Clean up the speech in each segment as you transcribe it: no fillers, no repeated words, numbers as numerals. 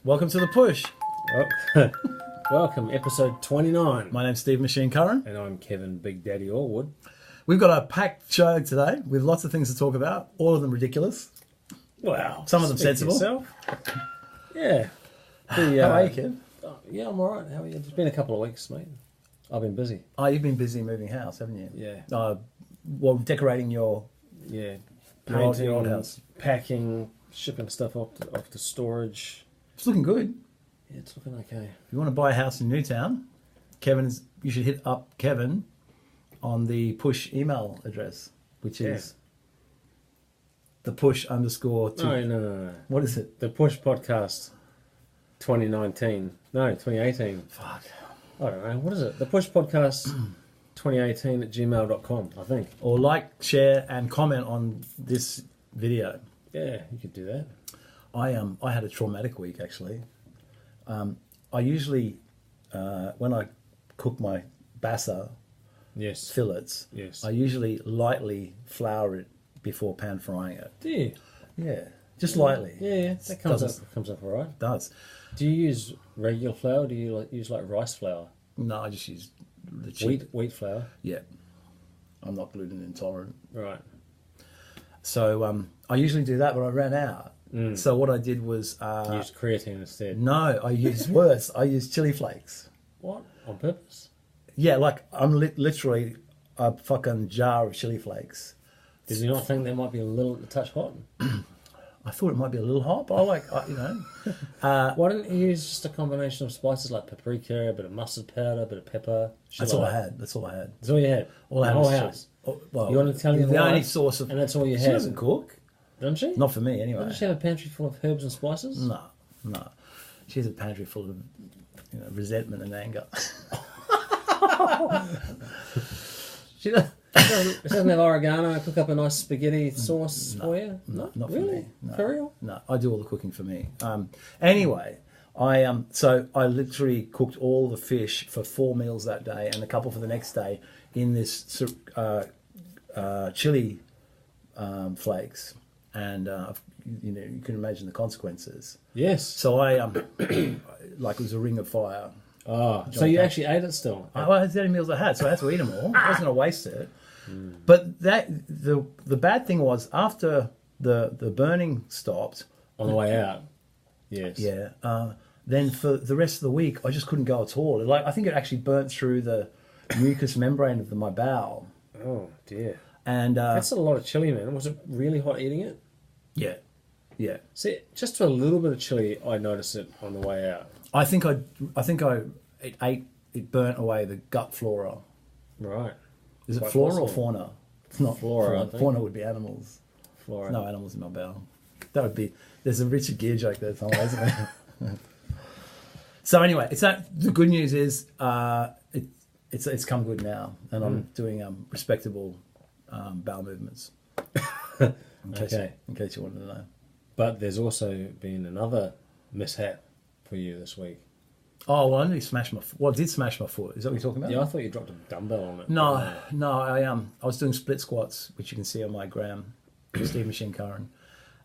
Welcome to The Push. Welcome, episode 29. My name's Steve Machine Curran. And I'm Kevin Big Daddy Allwood. We've got a packed show today with lots of things to talk about, all of them ridiculous. Wow. Some of them sensible. Yeah. How are you, Kev? Yeah, I'm all right. How are you? It's been a couple of weeks, mate. I've been busy. Oh, you've been busy moving house, haven't you? Yeah. Well, decorating your Painting, old house. Packing, shipping stuff off to storage. It's looking good. Yeah, it's looking okay. If you want to buy a house in Newtown, you should hit up Kevin on the Push email address, which is the Push _ No. What is it? The Push Podcast 2019. No, 2018. Fuck. I don't know. What is it? The Push Podcast 2018 at gmail.com, I think. Or like, share, and comment on this video. Yeah, you could do that. I had a traumatic week actually. I usually when I cook my bassa fillets, I usually lightly flour it before pan frying it. Do you? Yeah, just lightly. Yeah, that comes up all right. It does. Do you use regular flour? Or do you use rice flour? No, I just use the cheap wheat flour. Yeah, I'm not gluten intolerant. Right. So I usually do that, but I ran out. So what I did was You used creatine instead. No, I used worse. I used chili flakes. What? On purpose? Yeah, like I'm literally a fucking jar of chili flakes. Did you not think that might be a touch hot? I thought it might be a little hot, but I like, Why didn't you use just a combination of spices like paprika, a bit of mustard powder, a bit of pepper? That's all I had. That's all I had. That's all you had? All the whole house? Well, you want to tell you the only source of... And that's all you She had? doesn't cook. Doesn't she? Not for me, anyway. Doesn't she have a pantry full of herbs and spices? No. She has a pantry full of resentment and anger. She doesn't have oregano. Cook up a nice spaghetti sauce for you. No, not really? for me. No. For real? No, I do all the cooking for me. Anyway, I literally cooked all the fish for 4 meals that day and a couple for the next day in this chili flakes, and you can imagine the consequences. Yes. So I like it was a ring of fire. Oh, so you actually ate it still? Well, that's the only meals I had, so I had to eat them all. I wasn't going to waste it. But the bad thing was after the burning stopped on the way out. Yes. Yeah. Then for the rest of the week, I just couldn't go at all. Like I think it actually burnt through the mucous membrane of my bowel. Oh dear. And that's a lot of chili, man. Was it really hot eating it? Yeah. See, just a little bit of chili, I noticed it on the way out. I think it burnt away the gut flora. Right. Is it flora or fauna? It's not flora. Fauna would be animals. Flora. No animals in my bowel. That would be. There's a Richard Gere joke there somewhere, isn't there? So anyway, the good news is it's come good now, and I'm doing respectable bowel movements. In case you wanted to know. But there's also been another mishap for you this week. Oh, well, I nearly smashed my foot. Well, I did smash my foot. Is that what you're talking about? Yeah, I thought you dropped a dumbbell on it. No, I was doing split squats, which you can see on my gram, Steve Machine Curran,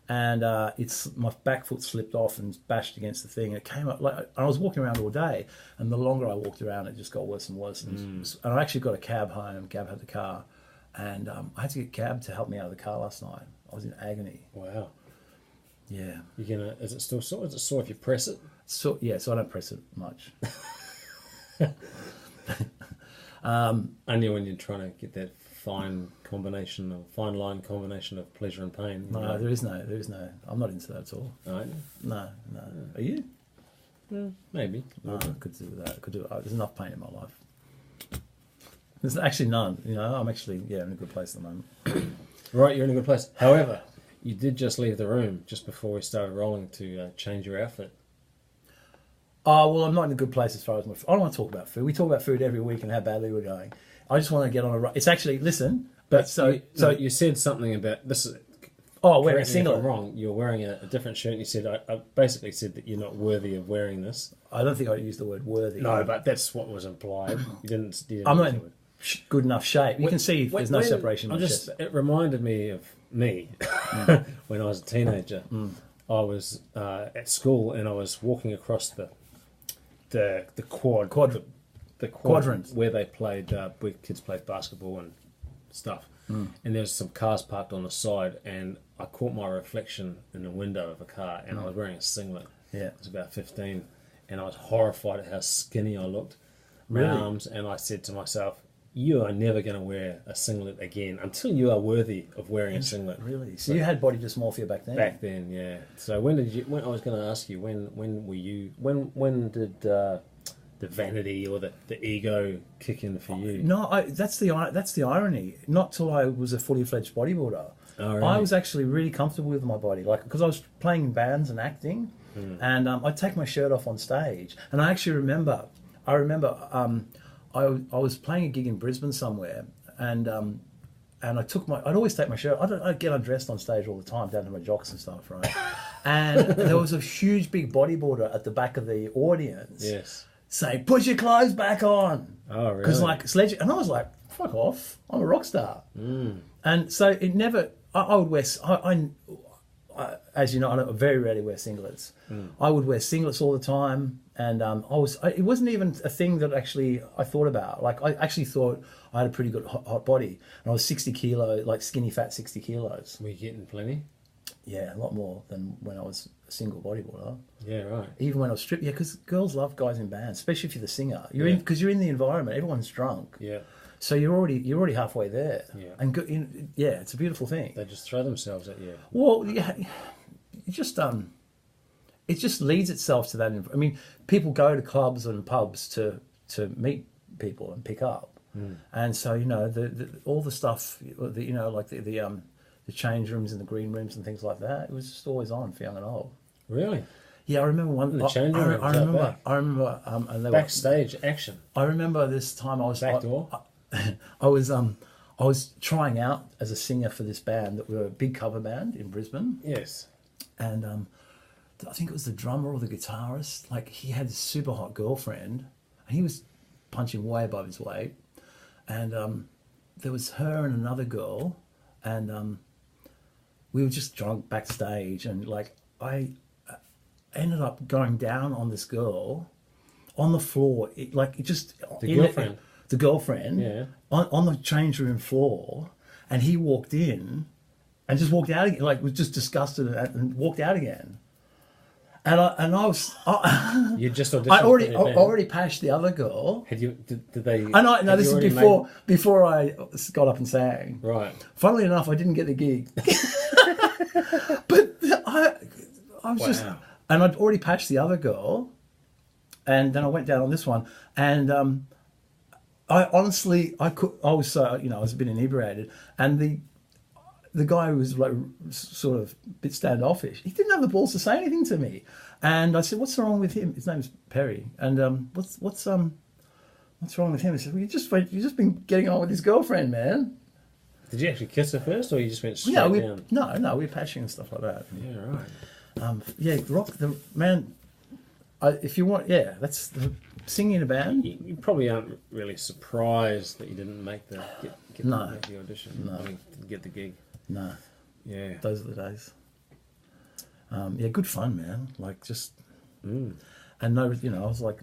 and my back foot slipped off and bashed against the thing. And it came up I was walking around all day, and the longer I walked around, it just got worse and worse. And I actually got a cab home. Cab had the car, and I had to get a cab to help me out of the car last night. I was in agony. Wow. Yeah. Is it still sore? Is it sore if you press it? So I don't press it much. Only when you're trying to get that fine line combination of pleasure and pain. No, there is no. I'm not into that at all. Right? No. Are you? Maybe. No, I could do that. There's enough pain in my life. There's actually none. I'm actually in a good place at the moment. Right, you're in a good place. However, you did just leave the room just before we started rolling to change your outfit. Oh, well, I'm not in a good place as far as I don't want to talk about food. We talk about food every week and how badly we're going. I just want to get on a... It's actually... Listen, but so you said something about... This. Wearing a singlet. If I'm wrong, you're wearing a different shirt and you said... I basically said that you're not worthy of wearing this. I don't think I used the word worthy. No, but that's what was implied. You didn't I'm not in good enough shape. You can see there's no separation. It reminded me of me when I was a teenager. I was at school and I was walking across the Quadrant where they played, where kids played basketball and stuff. And there was some cars parked on the side, and I caught my reflection in the window of a car, and I was wearing a singlet. Yeah. I was about 15, and I was horrified at how skinny I looked. Really? My arms, and I said to myself, you are never going to wear a singlet again until you are worthy of wearing a singlet. Really? So you had body dysmorphia back then? Back then, yeah. So when I was going to ask you, when did the vanity or the ego kick in for you? No, that's the irony. Not till I was a fully fledged bodybuilder. Oh, really? I was actually really comfortable with my body, like because I was playing in bands and acting, and I'd take my shirt off on stage. And I actually remember, I was playing a gig in Brisbane somewhere, and I'd always take my shirt. I'd get undressed on stage all the time, down to my jocks and stuff, right? And there was a huge big bodybuilder at the back of the audience. Yes. Say, put your clothes back on. Oh, really? Because and I was like, fuck off, I'm a rock star. And so it never. I would wear. As you know, I very rarely wear singlets. I would wear singlets all the time, and it wasn't even a thing that actually I thought about. Like I actually thought I had a pretty good hot body, and I was 60 kilo, like skinny fat 60 kilos. Were you getting plenty? Yeah, a lot more than when I was a single bodybuilder. Yeah, right. Even when I was stripped, yeah, because girls love guys in bands, especially if you're the singer. Because you're in the environment, everyone's drunk. Yeah. So you're already halfway there. Yeah. And it's a beautiful thing. They just throw themselves at you. Well, yeah, it just leads itself to that. I mean, people go to clubs and pubs to meet people and pick up, and so all the stuff like the change rooms and the green rooms and things like that. It was just always on for young and old. Really? Yeah, I remember one. The change room. I remember. And they backstage action. I remember this time I was backdoor. I was trying out as a singer for this band that were a big cover band in Brisbane. Yes. And I think it was the drummer or the guitarist. Like he had this super hot girlfriend, and he was punching way above his weight. And there was her and another girl, and we were just drunk backstage, and like I ended up going down on this girl on the floor, the girlfriend. The girlfriend, yeah, on the change room floor, and he walked in, and just walked out again, like was just disgusted and walked out again. And I was, you just auditioned. I already patched the other girl. Had you? Did they? No, this is before I got up and sang. Right. Funnily enough, I didn't get the gig, but I was just, and I'd already patched the other girl, and then I went down on this one, and I honestly, I was a bit inebriated, and the guy who was like sort of a bit standoffish, he didn't have the balls to say anything to me, and I said, "What's wrong with him?" His name's Perry, and what's wrong with him? He said, "Well, you've just been getting on with his girlfriend, man." Did you actually kiss her first, or you just went straight down? No, we were patching and stuff like that. Yeah, right. Rock the man. If you want, that's singing in a band. You probably aren't really surprised that you didn't make the make the audition. No, didn't get the gig. No. Yeah, those are the days. Good fun, man. Like just, and no, I was like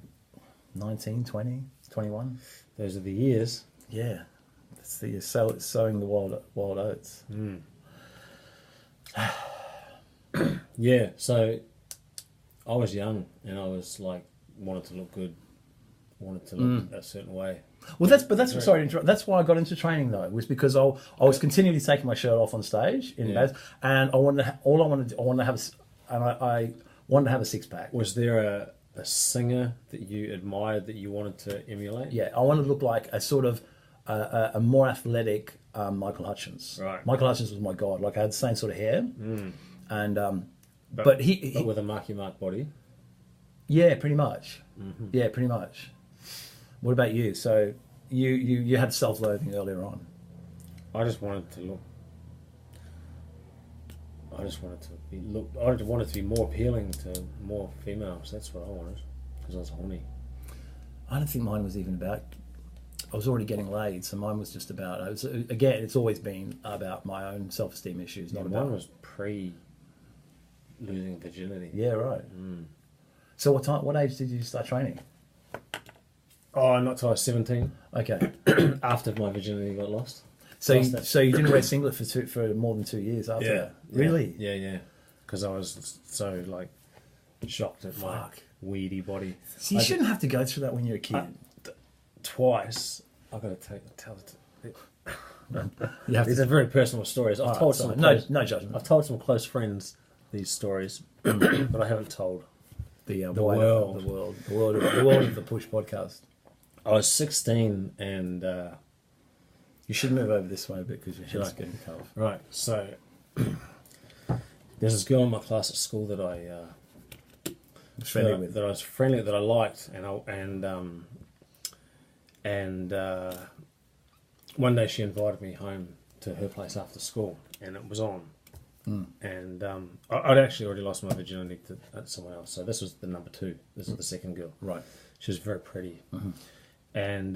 19, 20, 21. Those are the years. Yeah, that's the sowing the wild oats. Yeah, so I was young and I was like wanted to look good, wanted to look a certain way. Well, that's sorry to interrupt. That's why I got into training though, was because I was continually taking my shirt off on stage in bands, and I wanted to have a six pack. Was there a singer that you admired that you wanted to emulate? Yeah, I wanted to look like a sort of a more athletic Michael Hutchence. Right. Michael Hutchence was my god. Like I had the same sort of hair, and but with a Marky Mark body. Yeah, pretty much. Mm-hmm. Yeah, pretty much. What about you? So you had self-loathing earlier on. I just wanted to look. I wanted to be more appealing to more females. That's what I wanted, because I was horny. I don't think mine was even about. I was already getting laid, so mine was just about. It's always been about my own self-esteem issues, not about. Mine was losing virginity. Yeah, right. So what age did you start training? Oh, not till I was 17. Okay. After my virginity got lost. So you didn't wear singlet for more than 2 years after that? Really? Yeah. Because I was so like shocked at my weedy body. So you shouldn't have to go through that when you're a kid. Twice. I've got to tell it. These are very personal stories. I've told some no judgment. I've told some close friends these stories, but I haven't told The world. The world of the Push podcast. I was 16 and You should move over this way a bit because your head's getting covered. right. So there's this girl in my class at school that I was friendly with. that I was friendly that I liked, and one day she invited me home to her place after school, and it was on. And I'd actually already lost my virginity to someone else, so this was the number 2. This is the second girl. Right. She was very pretty, and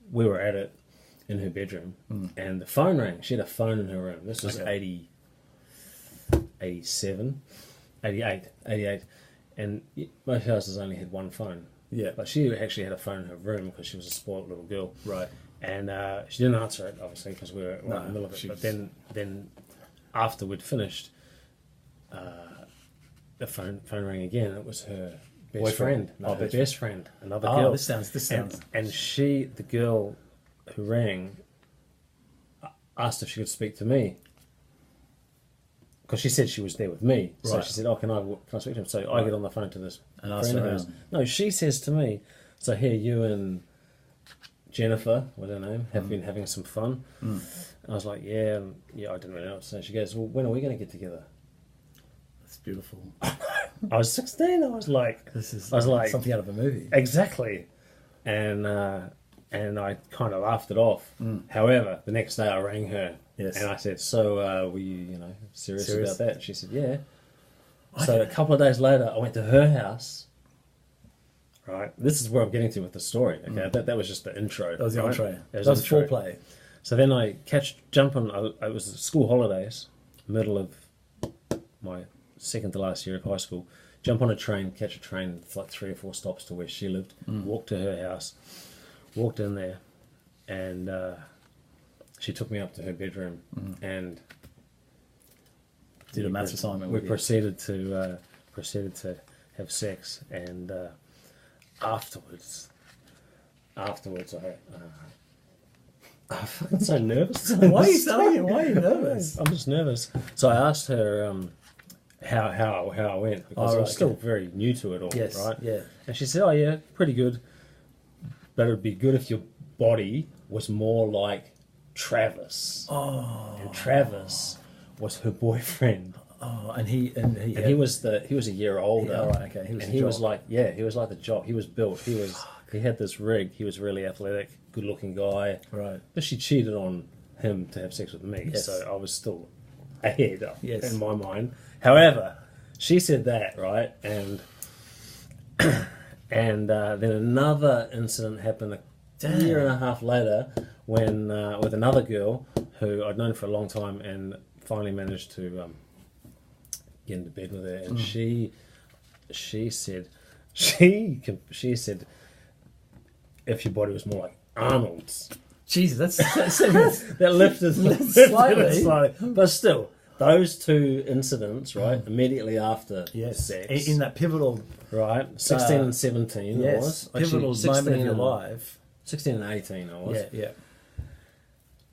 we were at it in her bedroom, and the phone rang. She had a phone in her room. This was 87, 88, and most houses only had one phone. Yeah. But she actually had a phone in her room because she was a spoiled little girl. Right. And she didn't answer it, obviously, because we were in the middle of it. But then after we'd finished, the phone rang again. It was her best friend. No, her best friend, another girl. This sounds. And she, the girl who rang, asked if she could speak to me. Because she said she was there with me. So Right. she said, can I speak to him? So I get on the phone to this And ask friend of her hers. out. No, she says to me, so here you and Jennifer, what's her name, have been having some fun. And I was like, yeah, I didn't really know what to say. She goes, well, when are we going to get together? That's beautiful. I was 16. I was like, something out of a movie. Exactly. And I kind of laughed it off. However, the next day I rang her. Yes. And I said, so were you, serious about that? She said, yeah. I So a couple of days later, I went to her house. Right. This is where I'm getting to with the story. Okay. That was just the intro. That was the right? entree. That was intro. foreplay. So then I jump on. It was school holidays, middle of my second to last year of high school. Jump on a train, catch a train for like 3 or 4 stops to where she lived. Walk to her house. Walked in there, and she took me up to her bedroom and Did a maths assignment. We with you. proceeded to have sex, and afterwards, I'm so nervous. Why are you saying it? Why are you nervous? I'm just nervous. So I asked her how I went because I was still very new to it all. Yes. Right. Yeah. And she said, "Oh yeah, pretty good, but it'd be good if your body was more like Travis." Oh. And Travis was her boyfriend. Oh, and he was a year older. Oh, right, okay. He was like the jock. He was built. He had this rig. He was really athletic, good-looking guy. Right. But she cheated on him to have sex with me, Yes. so I was still ahead Yes. in my mind. However, she said that, right, and then another incident happened a year and a half later when with another girl who I'd known for a long time and finally managed to get into bed with her, and she said if your body was more like Arnold's. Jesus, that's That lifted slightly. But still, those 2 incidents, right, immediately after sex. In that pivotal, right, 16 and 17 I was. pivotal Actually, moment of your 16 life. 16 and 18 I was. Yeah.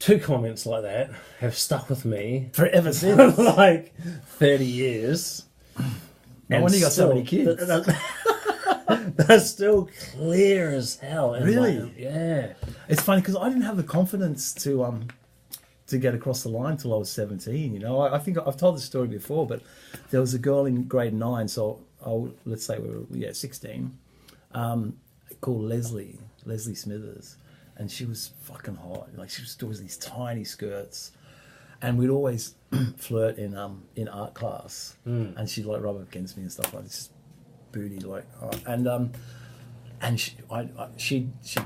2 comments like that have stuck with me Forever since. like 30 years. No wonder you got so many kids. They're still clear as hell. Really? Yeah. It's funny because I didn't have the confidence to get across the line till I was 17. I think I've told this story before, but there was a girl in grade 9, so let's say we were 16, called Leslie Smithers, and she was fucking hot. Like she was always these tiny skirts, and we'd always flirt in art class, and she'd like rub up against me and stuff like this. Booty and she'd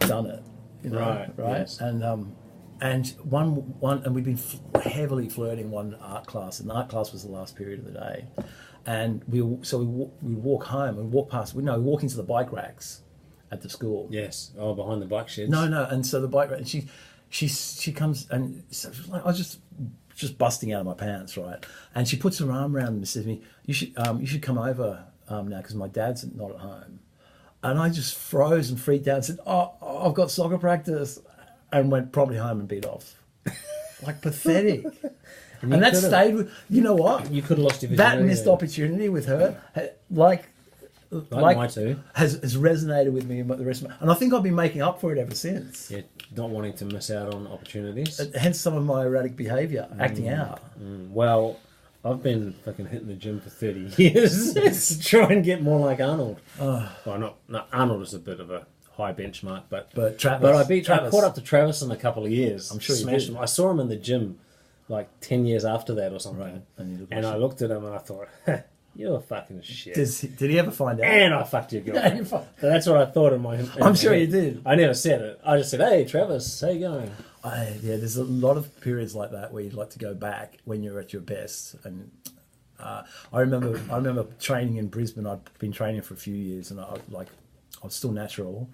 done it, right right, yes. and and and we'd been heavily flirting one art class, and the art class was the last period of the day, and we walk home and walk past. We walk into the bike racks at the school. Yes. Oh, behind the bike sheds. No, and so the bike rack, and she comes, and so like, I was just busting out of my pants, right? And she puts her arm around me and says to me, you should come over now because my dad's not at home. And I just froze and freaked out and said, oh, I've got soccer practice, and went promptly home and beat off. Like, pathetic. And that stayed with, you know what? You could have lost your virginity. That missed opportunity with her, like my two. has resonated with me the rest of my... And I think I've been making up for it ever since. Yeah, not wanting to miss out on opportunities. Hence some of my erratic behaviour, acting out. Well, I've been fucking hitting the gym for 30 years to try and get more like Arnold. Well, not Arnold is a bit of a high benchmark, but Travis, but I caught up to Travis in a couple of years. I'm sure you smashed did. him. I saw him in the gym like 10 years after that or something. Right. And I looked at him and I thought, you're fucking shit. Did he ever find out? And I fucked your girlfriend. So that's what I thought in my I'm sure you did. I never said it. I just said, hey, Travis, how you going? There's a lot of periods like that where you'd like to go back when you're at your best. And I remember training in Brisbane. I'd been training for a few years, and I was still natural,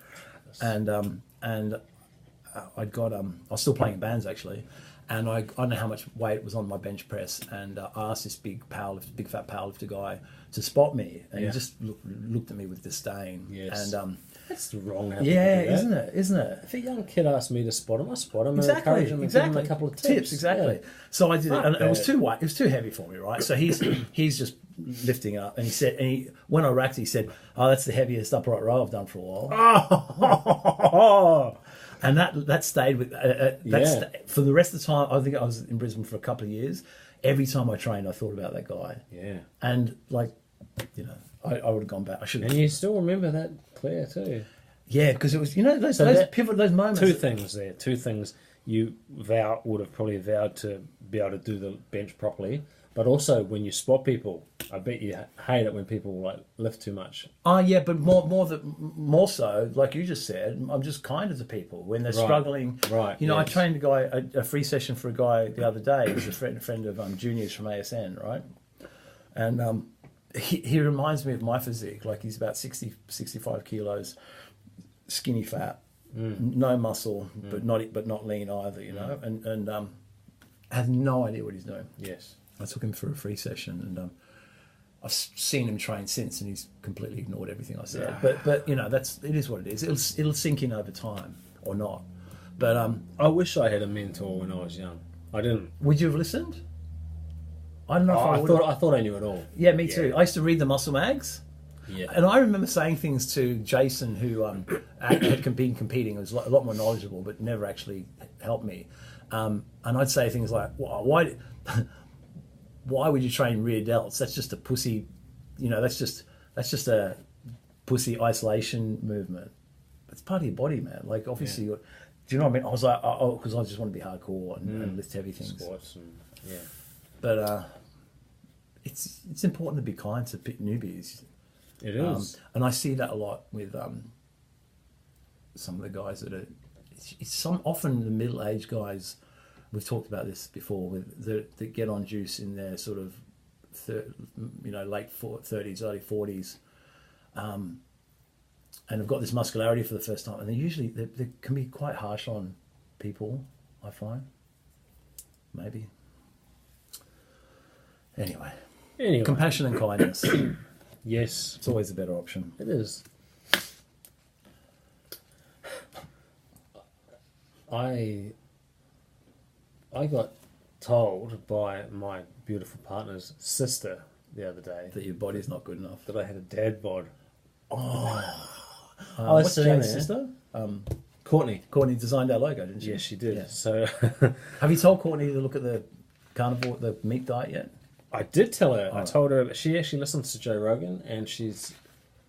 and I was still playing in bands actually, and I don't know how much weight was on my bench press, and I asked this big fat powerlifter guy to spot me, and he just looked at me with disdain. Yes. And that's wrong. isn't it? If a young kid asked me to spot him, I spot him Exactly, and encourage him and give him a couple of tips. Exactly. Yeah. So I did it, and Fuck it was that. it was too heavy for me, right? So he's just lifting up, and he said, when I racked, he said, "Oh, that's the heaviest upright row I've done for a while." And that stayed with for the rest of the time. I think I was in Brisbane for a couple of years. Every time I trained, I thought about that guy. Yeah. And I would have gone back. I should have. And you still remember that clear too. Yeah, because it was those moments. Two things you would have probably vowed to be able to do the bench properly, but also when you spot people, I bet you hate it when people like lift too much. Oh yeah, but more so, like you just said, I'm just kinder to people when they're struggling. Right. I trained a guy, a free session for a guy the other day. He's a friend of Junior's from ASN, right? And he reminds me of my physique. Like he's about 65 kilos, skinny fat, no muscle, but not lean either. And has no idea what he's doing. Yes. I took him for a free session, and I've seen him train since, and he's completely ignored everything I said. But it is what it is. It'll sink in over time or not. But I wish I had a mentor when I was young. I didn't. Would you have listened? I don't know if I thought I knew it all. Yeah, me too. I used to read the muscle mags. Yeah. And I remember saying things to Jason, who had been competing, was a lot more knowledgeable, but never actually helped me. And I'd say things like, "Why would you train rear delts? That's just a pussy, that's just a pussy isolation movement. It's part of your body, man. Like obviously, do you know what I mean? I was like, because I just want to be hardcore and lift heavy things. Squats and But it's important to be kind to newbies. It is. And I see that a lot with some of the guys that are. Often the middle-aged guys. We've talked about this before. That get on juice in their sort of, late 30s, early 40s, and have got this muscularity for the first time. And they can be quite harsh on people. I find. Maybe. Anyway, compassion and kindness. Yes. It's always a better option. It is. I got told by my beautiful partner's sister the other day That your body's not good enough. that I had a dad bod. What's Jane's sister? Courtney. Courtney designed our logo, didn't she? Yes, she did. Yeah. So Have you told Courtney to look at the carnivore, the meat diet yet? I did tell her. I told her she actually listens to Joe Rogan,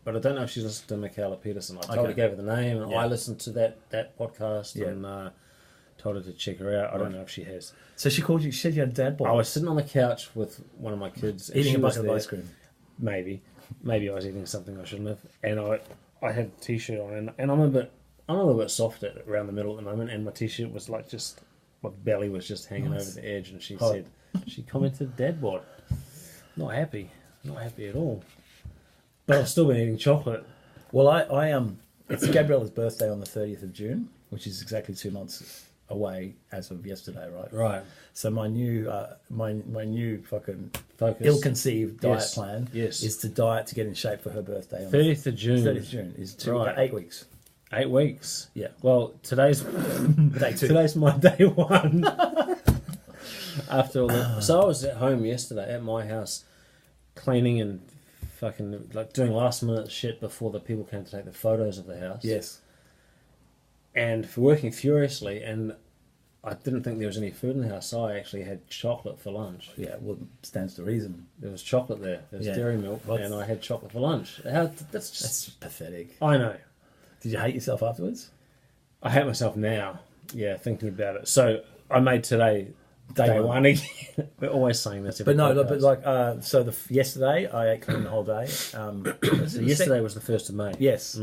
but I don't know if she listens to Michaela Peterson. I told her, gave her the name, and I listened to that podcast, and told her to check her out. I don't know if she has. So she called you. She said you had a dad bod. I was sitting on the couch with one of my kids, and Eating she a was bucket of there. ice cream. Maybe I was eating something I shouldn't have, and I had a t-shirt on, and I'm a little bit soft around the middle at the moment, and my t-shirt was like just my belly was just hanging Nice. over the edge, and she Oh. said, she commented, "Dad bod, not happy at all." But I've still been eating chocolate. Well, it's Gabriella's birthday on the 30th of June, which is exactly 2 months away as of yesterday, right? Right. So my new my new fucking Focus. ill-conceived diet Yes. plan Yes. is to diet to get in shape for her birthday. On 30th of June. 30th of June is Right. 8 weeks. 8 weeks. Yeah. Well, today's Day 2. today's my day one. After all that, so I was at home yesterday at my house, cleaning and fucking like doing last minute shit before the people came to take the photos of the house. Yes. And working furiously, and I didn't think there was any food in the house, so I actually had chocolate for lunch. Yeah, well, stands to reason. There was chocolate there. There was Yeah. dairy milk, Well, and I had chocolate for lunch. That's just. That's pathetic. I know. Did you hate yourself afterwards? I hate myself now. Yeah, thinking about it. So I made today day one. one again. We're always saying this. Every But no, podcast. but like, so yesterday I ate clean the whole day. So yesterday was the 1st of May. Yes.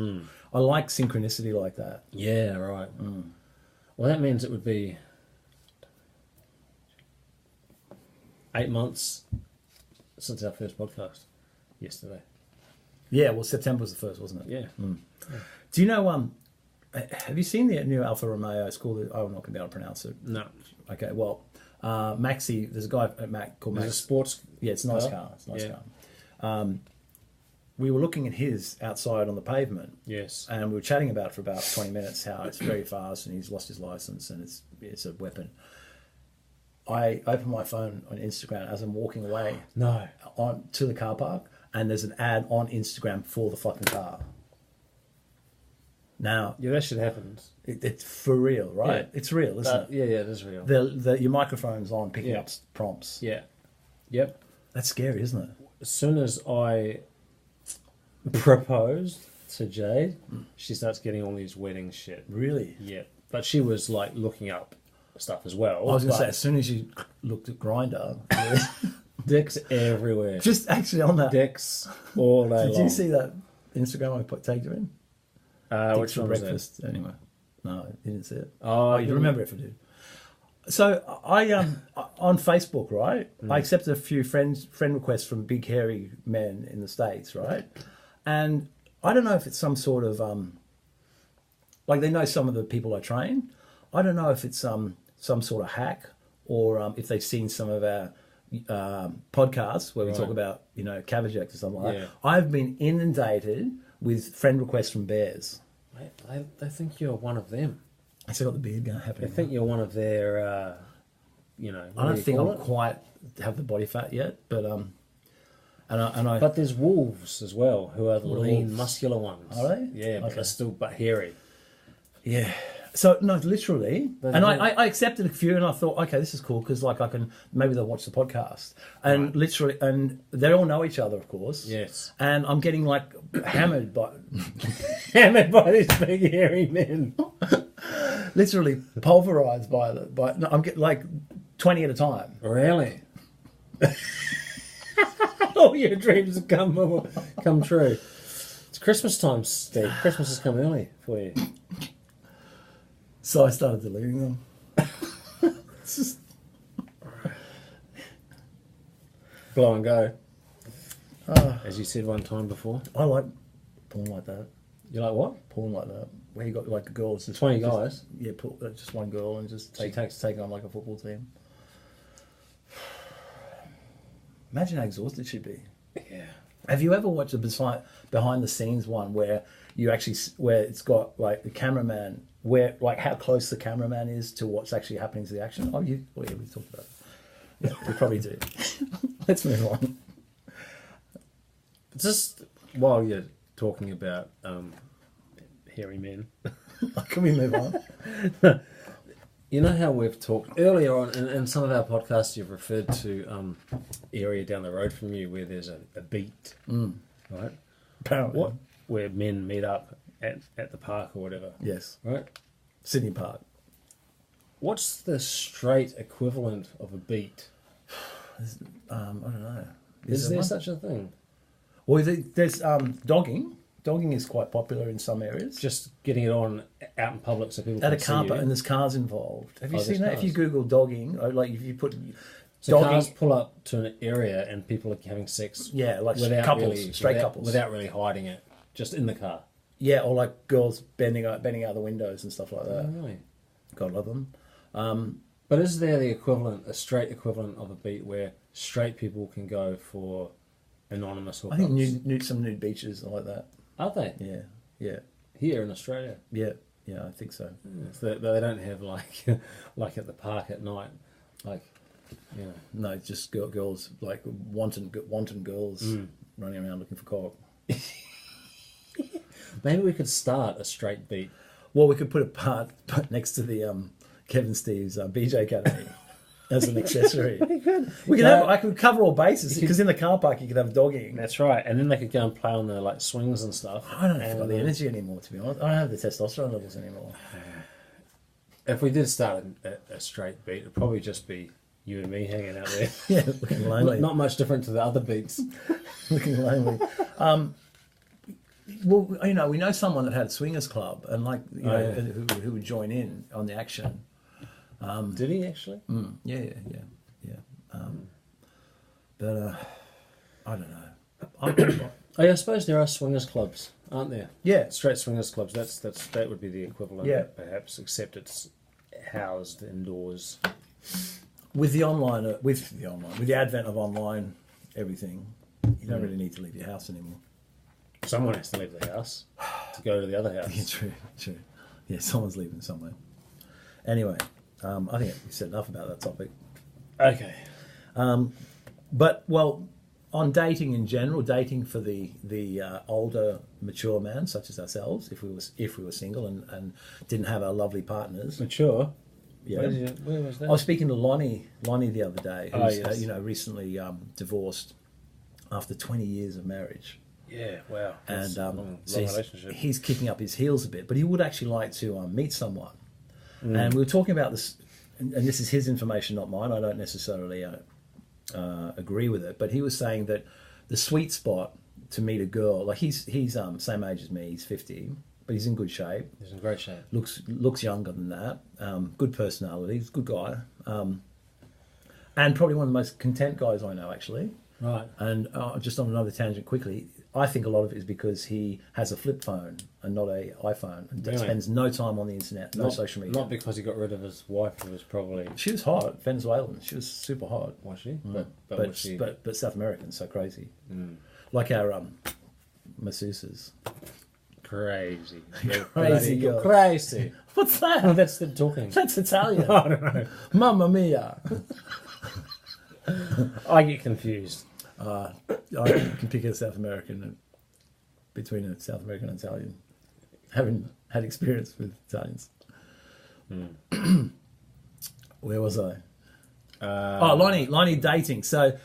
I like synchronicity like that. Yeah, right. Well, that means it would be 8 months since our first podcast yesterday. Yeah, well, September was the first, wasn't it? Yeah. Do you know, have you seen the new Alfa Romeo? It's called, I'm not going to be able to pronounce it. No. Okay, well, Maxi, there's a guy at Mac called There's a Max. sports. Yeah, it's a nice car? car. It's a nice Yeah. car. We were looking at his outside on the pavement, Yes. and we were chatting about it for about 20 minutes, how it's very fast and he's lost his license and it's a weapon. I opened my phone on Instagram as I'm walking away No. on to the car park, and there's an ad on Instagram for the fucking car. Now, Yeah, that shit happens. it's for real, right? Yeah. It's real, isn't it? Yeah, it is real. Your microphone's on picking Yeah. up prompts. Yeah. Yep. That's scary, isn't it? As soon as I proposed to Jade, she starts getting all these wedding shit. Really? Yeah. But she was like looking up stuff as well. I was going to say, but as soon as you looked at Grindr, dicks everywhere. just actually on that. Dicks all day Did long. you see that Instagram I tagged you in? Which Dicks for one was that? breakfast. Anyway, no, you didn't see it. Oh, You remember if I did. So I on Facebook, right? I accepted a few friend requests from big hairy men in the States, right? And I don't know if it's some sort of like they know some of the people I train. I don't know if it's some sort of hack or if they've seen some of our podcasts where we talk about cabbage or something like Yeah. that. I've been inundated with friend requests from bears. Mate, they think you're one of them. I still got the beard going They happening. think you're one of their, I don't think I'm quite have the body fat yet, but and I But there's wolves as well, who are the What are lean, wolves? muscular ones. Are they? Yeah, but Okay. they're still hairy. yeah. So no, literally, But and then- I accepted a few, and I thought, okay, this is cool because like I can maybe they'll watch the podcast, and literally, and they all know each other, of course. Yes. And I'm getting like hammered by, Hammered by these big hairy men. literally pulverized by. No, I'm getting like 20 at a time. Really? All your dreams have come true. It's Christmas time, Steve. Christmas has come early for you. So I started deleting them. It's just Blow and go. As you said one time before. I like porn like that. You like what? Porn like that. Where you got like a girl, it's just 20 just- guys? Yeah, just one girl and just She take on like a football team. Imagine how exhausted she'd be. Yeah. Have you ever watched a behind the scenes one where where it's got like the cameraman, where like how close the cameraman is to what's actually happening to the action? Oh, yeah, we talked about it. Yeah, we probably do. Let's move on. Just while you're talking about hairy men, Can we move on? you know how we've talked earlier on in some of our podcasts, you've referred to area down the road from you where there's a beat, right? Apparently. What? Where men meet up at the park or whatever, Yes. right? Sydney Park. What's the straight equivalent of a beat? I don't know. Is there one? such a thing? Well, there's dogging. Dogging is quite popular in some areas. Just getting it on out in public so people At can a see car you. park, and there's cars involved. Have you Oh, seen there's that? If you cars. Google dogging, or like if you put So dogging, cars pull up to an area and people are having sex yeah, like without couples, really, straight without, couples, without really hiding it, just in the car. yeah, or like girls bending out the windows and stuff like that. Oh, really? God love them. But is there the equivalent, a straight equivalent of a beat where straight people can go for anonymous hookups? I think some nude beaches are like that. Are they? Yeah, yeah, Here in Australia? yeah, yeah. I think so. So they don't have like like at the park at night, like, you know. No, it's just girls like wanton girls running around looking for cock. Maybe we could start a straight beat. Well, we could put a part next to the Kevin Steve's BJ Academy as an accessory. We could have. I could cover all bases because in the car park you could have dogging. That's right, and then they could go and play on the like swings and stuff. I don't have the energy anymore, to be honest. I don't have the testosterone levels anymore. If we did start a straight beat, it'd probably just be you and me hanging out there. Yeah, looking lonely. Not much different to the other beats. Looking lonely. Well, you know, we know someone that had a swingers club, and like you know, yeah. who would join in on the action. Did he actually? Yeah. But I don't know. Oh, yeah, I suppose there are swingers clubs, aren't there? Yeah. Straight swingers clubs. That would be the equivalent, Yeah. perhaps, except it's housed indoors. With the advent of online everything, you don't really need to leave your house anymore. Someone has to leave the house to go to the other house. Yeah, true. Yeah, someone's leaving somewhere. Anyway, I think we said enough about that topic. Okay. But well, on dating in general, dating for the older, mature man such as ourselves, if we were single and didn't have our lovely partners. Mature. Yeah. Where was that? I was speaking to Lonnie the other day, who's yes. recently divorced after 20 years of marriage. Yeah, wow. And That's a long so relationship. he's kicking up his heels a bit, but he would actually like to meet someone. And we were talking about this, and this is his information, not mine. I don't necessarily agree with it, but he was saying that the sweet spot to meet a girl, like he's same age as me, he's 50, but he's in good shape. He's in great shape. Looks younger than that. Good personality. He's a good guy, and probably one of the most content guys I know, actually. Right. And just on another tangent quickly, I think a lot of it is because he has a flip phone and not a iPhone, and Really? spends no time on the internet, no social media. Not because he got rid of his wife, who was probably... She was hot, Venezuelan. She was super hot. Was she? But South American, so crazy. Like our masseuses. Crazy. Crazy You're girl. crazy. What's Oh, that? that's the talking. That's Italian. I don't know. Mamma mia. I get confused. I can pick a South American between a South American and Italian, having had experience with Italians. Where was I? Lonnie dating. So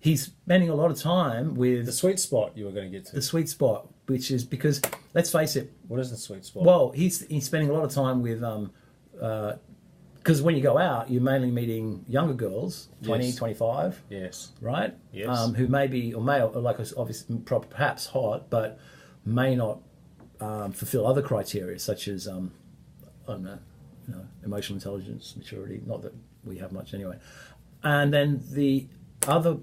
he's spending a lot of time with The sweet spot you were going to get to. the sweet spot, which is because, let's face it, What is the sweet spot? well, he's spending a lot of time with because when you go out, you're mainly meeting younger girls, 20, Yes. 25, Yes. right? Yes. Who may be, or like obviously, perhaps hot, but may not fulfill other criteria, such as, I don't know, emotional intelligence, maturity, not that we have much anyway. And then the other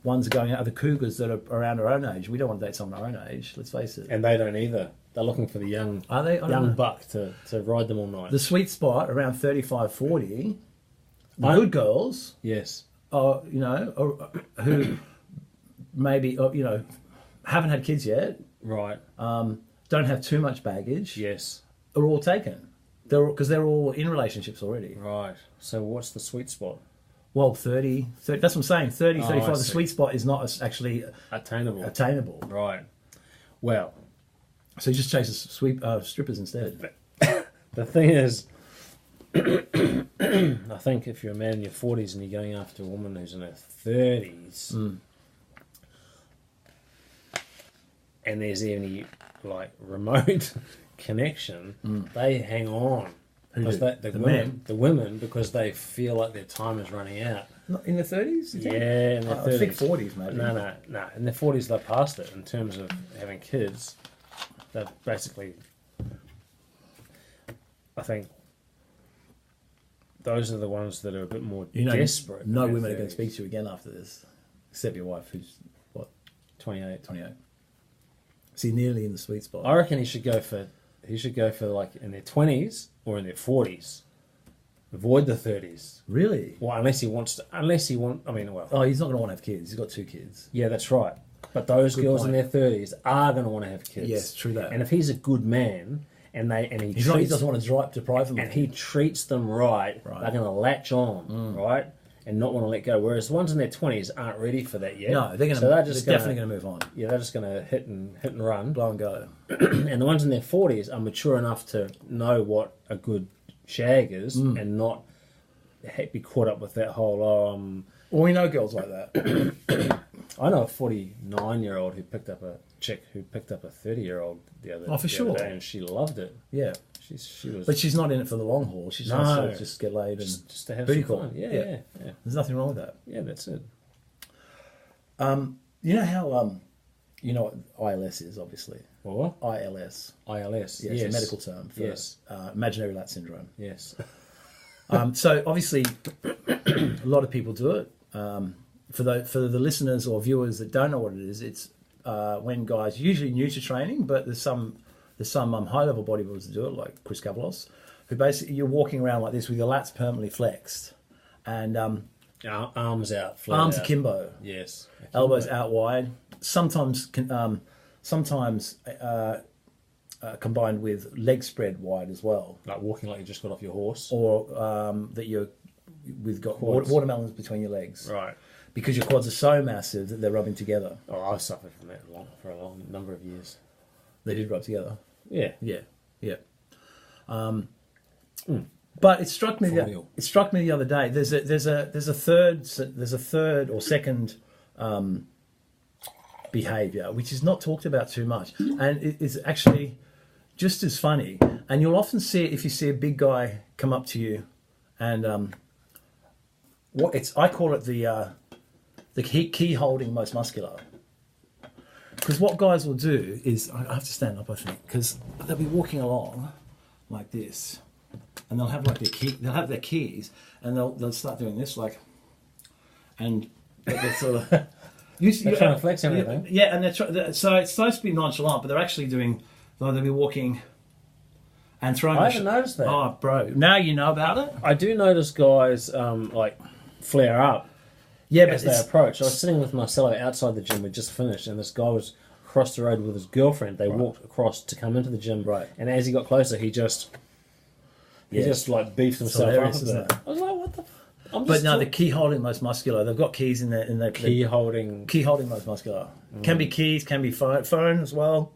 ones are going out, are the cougars that are around our own age. We don't want to date someone our own age, let's face it. And they don't either. They're looking for the young Are they? I don't young know. buck to ride them all night. The sweet spot around 35, 40, the good girls Yes. are, who maybe, haven't had kids yet, Right. don't have too much baggage, Yes. are all taken. Because they're all in relationships already. Right. So what's the sweet spot? Well, 30, that's what I'm saying, 30, Oh, 35, I the see. sweet spot is not actually Attainable. attainable. Right. Well, So he just chases strippers instead. the thing is, I think if you're a man in your 40s and you're going after a woman who's in her 30s, and there's any like remote connection, they hang on. Because do? the men? women, because they feel like their time is running out. Not in their 30s? Yeah, in their 30s. I think 40s, maybe. No. In their 40s, they're past it in terms of having kids. They're basically, I think, those are the ones that are a bit more desperate. No women are going to speak to you again after this, except your wife, who's, what? 28. 28. See, nearly in the sweet spot. I reckon he should go for like in their 20s or in their 40s. Avoid the 30s. Really? Well, unless he wants. Oh, he's not going to want to have kids. He's got 2 kids. Yeah, that's right. But those girls point. in their 30s are going to want to have kids. Yes, true that. And if he's a good man and he doesn't want to deprive them. and he treats them right, they're going to latch on, right, and not want to let go. Whereas the ones in their 20s aren't ready for that yet. No, they're definitely going to move on. Yeah, they're just going to hit and run, Blow and go. and the ones in their 40s are mature enough to know what a good shag is and not be caught up with that whole. Well, we know girls like that. I know a 49-year-old who picked up a chick who picked up a 30-year-old the other day, and she loved it. Yeah. She was, but she's not in it for the long haul. She's trying to just get laid and just to have booty some call. fun. Yeah. There's nothing wrong with that. Yeah, that's it. You know how you know what ILS is, obviously. What? ILS. ILS. Yeah, it's a medical term for imaginary lat syndrome. Yes. So obviously, a lot of people do it. For the listeners or viewers that don't know what it is, it's when guys, usually new to training, but there's some high level bodybuilders that do it, like Chris Cavalos, who basically you're walking around like this with your lats permanently flexed, and arms out, arms out. akimbo, Yes, elbows out wide. Sometimes combined with legs spread wide as well, like walking like you just got off your horse, or that we've got watermelons between your legs, right? Because your quads are so massive that they're rubbing together. Oh, I suffered from that for a long number of years. They did rub together. Yeah. But it struck me. The other day. There's a third or second behaviour which is not talked about too much, and it is actually just as funny. And you'll often see it if you see a big guy come up to you, and I call it the key holding most muscular. Because what guys will do is, I have to stand up, I think, because they'll be walking along like this, and they'll have like their keys, and they'll start doing this, like, and they're sort of they're trying to flex everything. Yeah, and so it's supposed to be nonchalant, but they're actually doing. They'll be walking and throwing. I haven't noticed that. Oh, bro! Now you know about it. I do notice guys like flare up. Yeah, but as they approach. I was sitting with Marcelo outside the gym. We just finished, and this guy was across the road with his girlfriend. They walked across to come into the gym. Right. And as he got closer, he just like beefed himself up a bit. I was like, what the? But no, the key holding most muscular. They've got keys in their key holding most muscular. Can be keys, can be phone as well.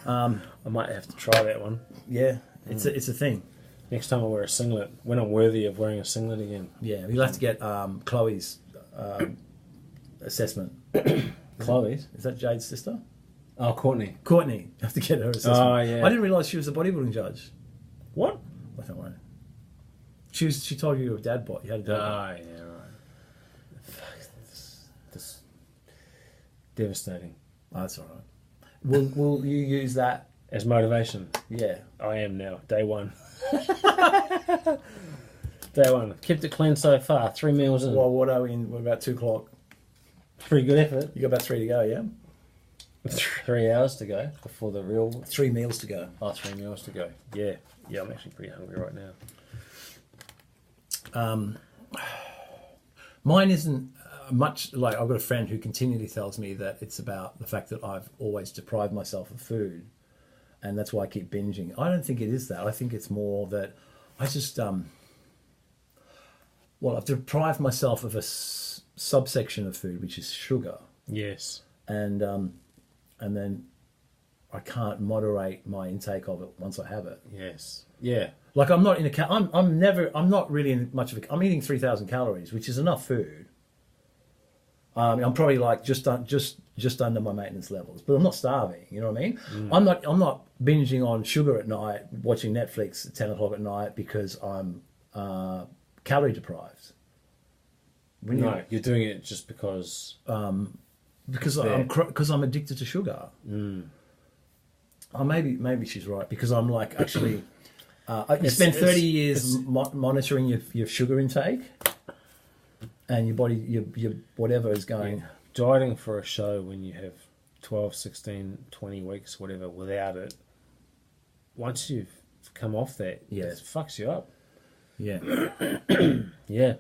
I might have to try that one. Yeah, it's a thing. Next time I wear a singlet, when I'm worthy of wearing a singlet again. Yeah, you'll have to get Chloe's assessment. Chloe's? Is that Jade's sister? Oh, Courtney. You have to get her assessment. Oh, yeah. I didn't realise she was a bodybuilding judge. What? I don't worry. She told you were a dad bod. You had a dad bod. Oh, yeah, right. Fuck, this devastating. Oh, that's all right. Will you use that as motivation? Yeah. I am now. Day one. Day one. Kept it clean so far. 3 meals in. Well, what are we in? We're about 2 o'clock. Pretty good effort. You got about 3 to go, yeah? 3 hours to go before the real... 3 meals to go. Oh, 3 meals to go. Yeah. Yeah, I'm actually pretty hungry right now. Mine isn't much like, I've got a friend who continually tells me that it's about the fact that I've always deprived myself of food, and that's why I keep binging. I don't think it is that. I think it's more that I just I've deprived myself of a subsection of food, which is sugar. Yes. And then I can't moderate my intake of it once I have it. Yes. Yeah. Like I'm not in a I'm not really in much of a, I'm eating 3,000 calories, which is enough food. I'm probably like just under my maintenance levels, but I'm not starving. You know what I mean? I'm not binging on sugar at night, watching Netflix at 10 o'clock at night because I'm calorie deprived. You're doing it just because because I'm addicted to sugar. Oh, maybe she's right, because I'm like actually. You spend 30 years monitoring your sugar intake, and your body, your whatever is going. Dieting for a show when you have 12, 16, 20 weeks, whatever, without it, once you've come off that, it fucks you up. Yeah. Yeah.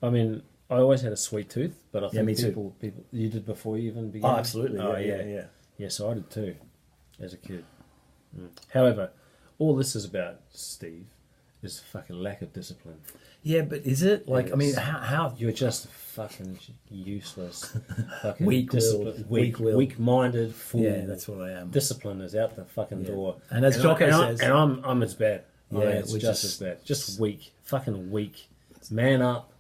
I mean, I always had a sweet tooth, but I think people, you did before you even began. Oh, absolutely. Oh, yeah. Yeah, so I did too, as a kid. However, all this is about, Steve, is fucking lack of discipline. Yeah, but is it? Like, I mean, how... You're just fucking useless. Fucking weak-minded fool. Yeah, that's what I am. Discipline is out the fucking door. And as Jocko says... And I'm as bad. Yeah, it's just as bad. Just weak. Fucking weak. Man up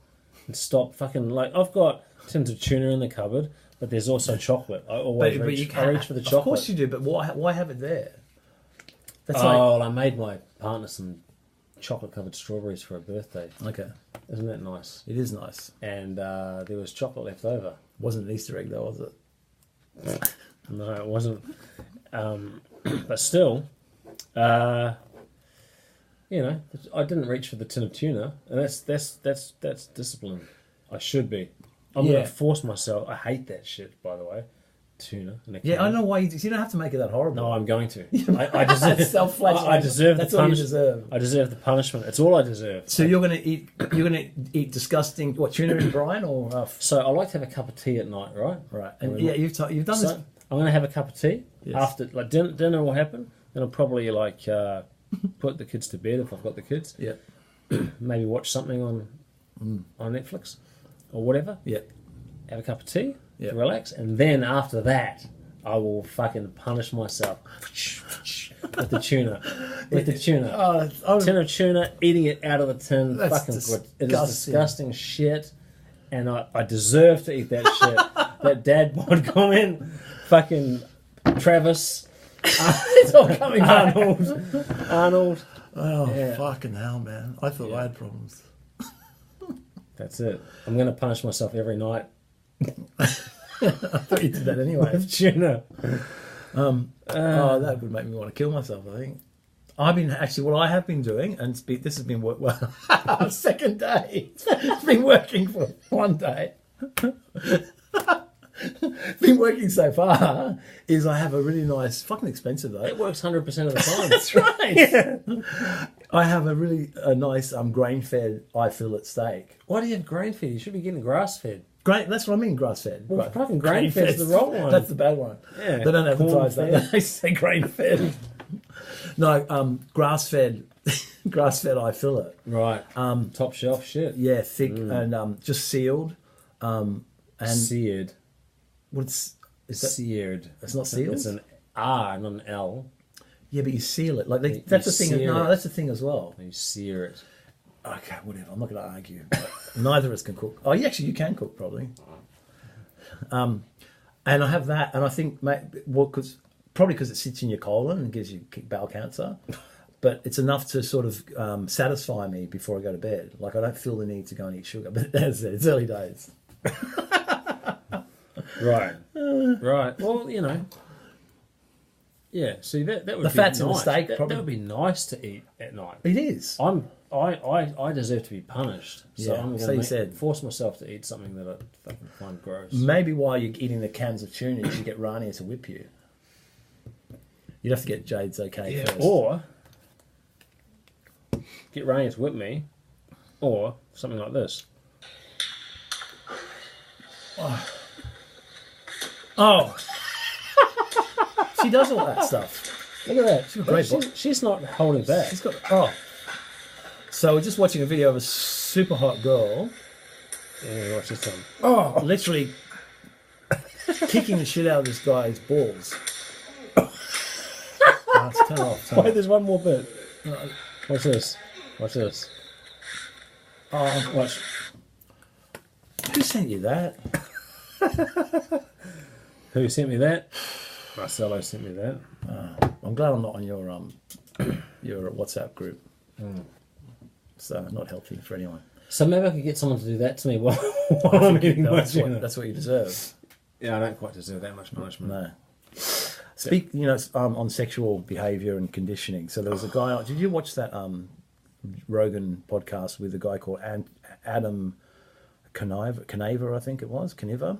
and stop fucking... Like, I've got tins of tuna in the cupboard, but there's also chocolate. I always reach for the chocolate. Of course you do, but why have it there? That's I made my partner some chocolate-covered strawberries for her birthday. Okay. Isn't that nice? It is nice. And there was chocolate left over. Wasn't an Easter egg, though, was it? No, it wasn't. But still, I didn't reach for the tin of tuna, and that's discipline. I should be. I'm going to force myself. I hate that shit, by the way. Tuna. In a can. Yeah, I don't know why you don't have to make it that horrible. No, I'm going to. I deserve. That's self-flagellation. I deserve That's the all you punishment. deserve. I deserve the punishment. It's all I deserve. So you're going to eat disgusting tuna and brine or? So I like to have a cup of tea at night, right? Right, and you've done this. I'm going to have a cup of tea after like dinner will happen. Then I'll probably put the kids to bed if I've got the kids. Yeah. Maybe watch something on Netflix or whatever. Yeah. Have a cup of tea to relax, and then after that, I will fucking punish myself with the tuna. Tin of tuna, eating it out of the tin. That's fucking disgusting. It is disgusting shit, and I deserve to eat that shit. That dad bod comment, fucking Travis. It's all coming Arnold. Oh, fucking hell, man. I thought I had problems. That's it. I'm going to punish myself every night. I thought you did that anyway. With tuna. That would make me want to kill myself, I think. What I have been doing, and this has been second day. It's been working for one day. Been working so far is I have a really nice, fucking expensive though. It works 100% of the time. That's right. Yeah. I have a nice grain-fed eye fillet steak. Why do you have grain-fed? You should be getting grass-fed. That's what I mean, grass-fed. Well, fucking grain-fed's the wrong one. That's the bad one. Yeah. They don't advertise that. They say grain-fed. No, grass-fed eye fillet. Right. Top shelf shit. Yeah, thick and just sealed. And seared. Is that seared? It's not sealed. It's an R, not an L. Yeah, but you seal it. That's the thing. No, that's the thing as well. You sear it. Okay, whatever. I'm not going to argue. Neither of us can cook. Oh, you can cook probably. And I have that, and I think, because it sits in your colon and gives you bowel cancer. But it's enough to sort of satisfy me before I go to bed. Like I don't feel the need to go and eat sugar. But as I said, it's early days. Right. Well, yeah. See, that would the be fats nice. in the steak. That would be nice to eat at night. It is. I deserve to be punished. So Yeah, I'm so going you said. to force myself to eat something that I fucking find gross. Maybe while you're eating the cans of tuna, you should get Rania to whip you. You'd have to get Jade's first. Or get Rania to whip me, or something like this. Oh. She does all that stuff. Look at that. She's got great She's not holding back. She's got. So we're just watching a video of a super hot girl. Yeah, watch this one. Oh, literally kicking the shit out of this guy's balls. Turn off. Wait, there's one more bit. Watch this. Oh, watch. Who sent you that? Who sent me that? Marcelo sent me that. I'm glad I'm not on your your WhatsApp group. So not healthy for anyone. So maybe I could get someone to do that to me while I'm eating my dinner. That's what you deserve. Yeah, I don't quite deserve that much punishment. No. Speak, on sexual behaviour and conditioning. So there was a guy. Did you watch that Rogan podcast with a guy called Adam Kaniver? I think it was Kaniver.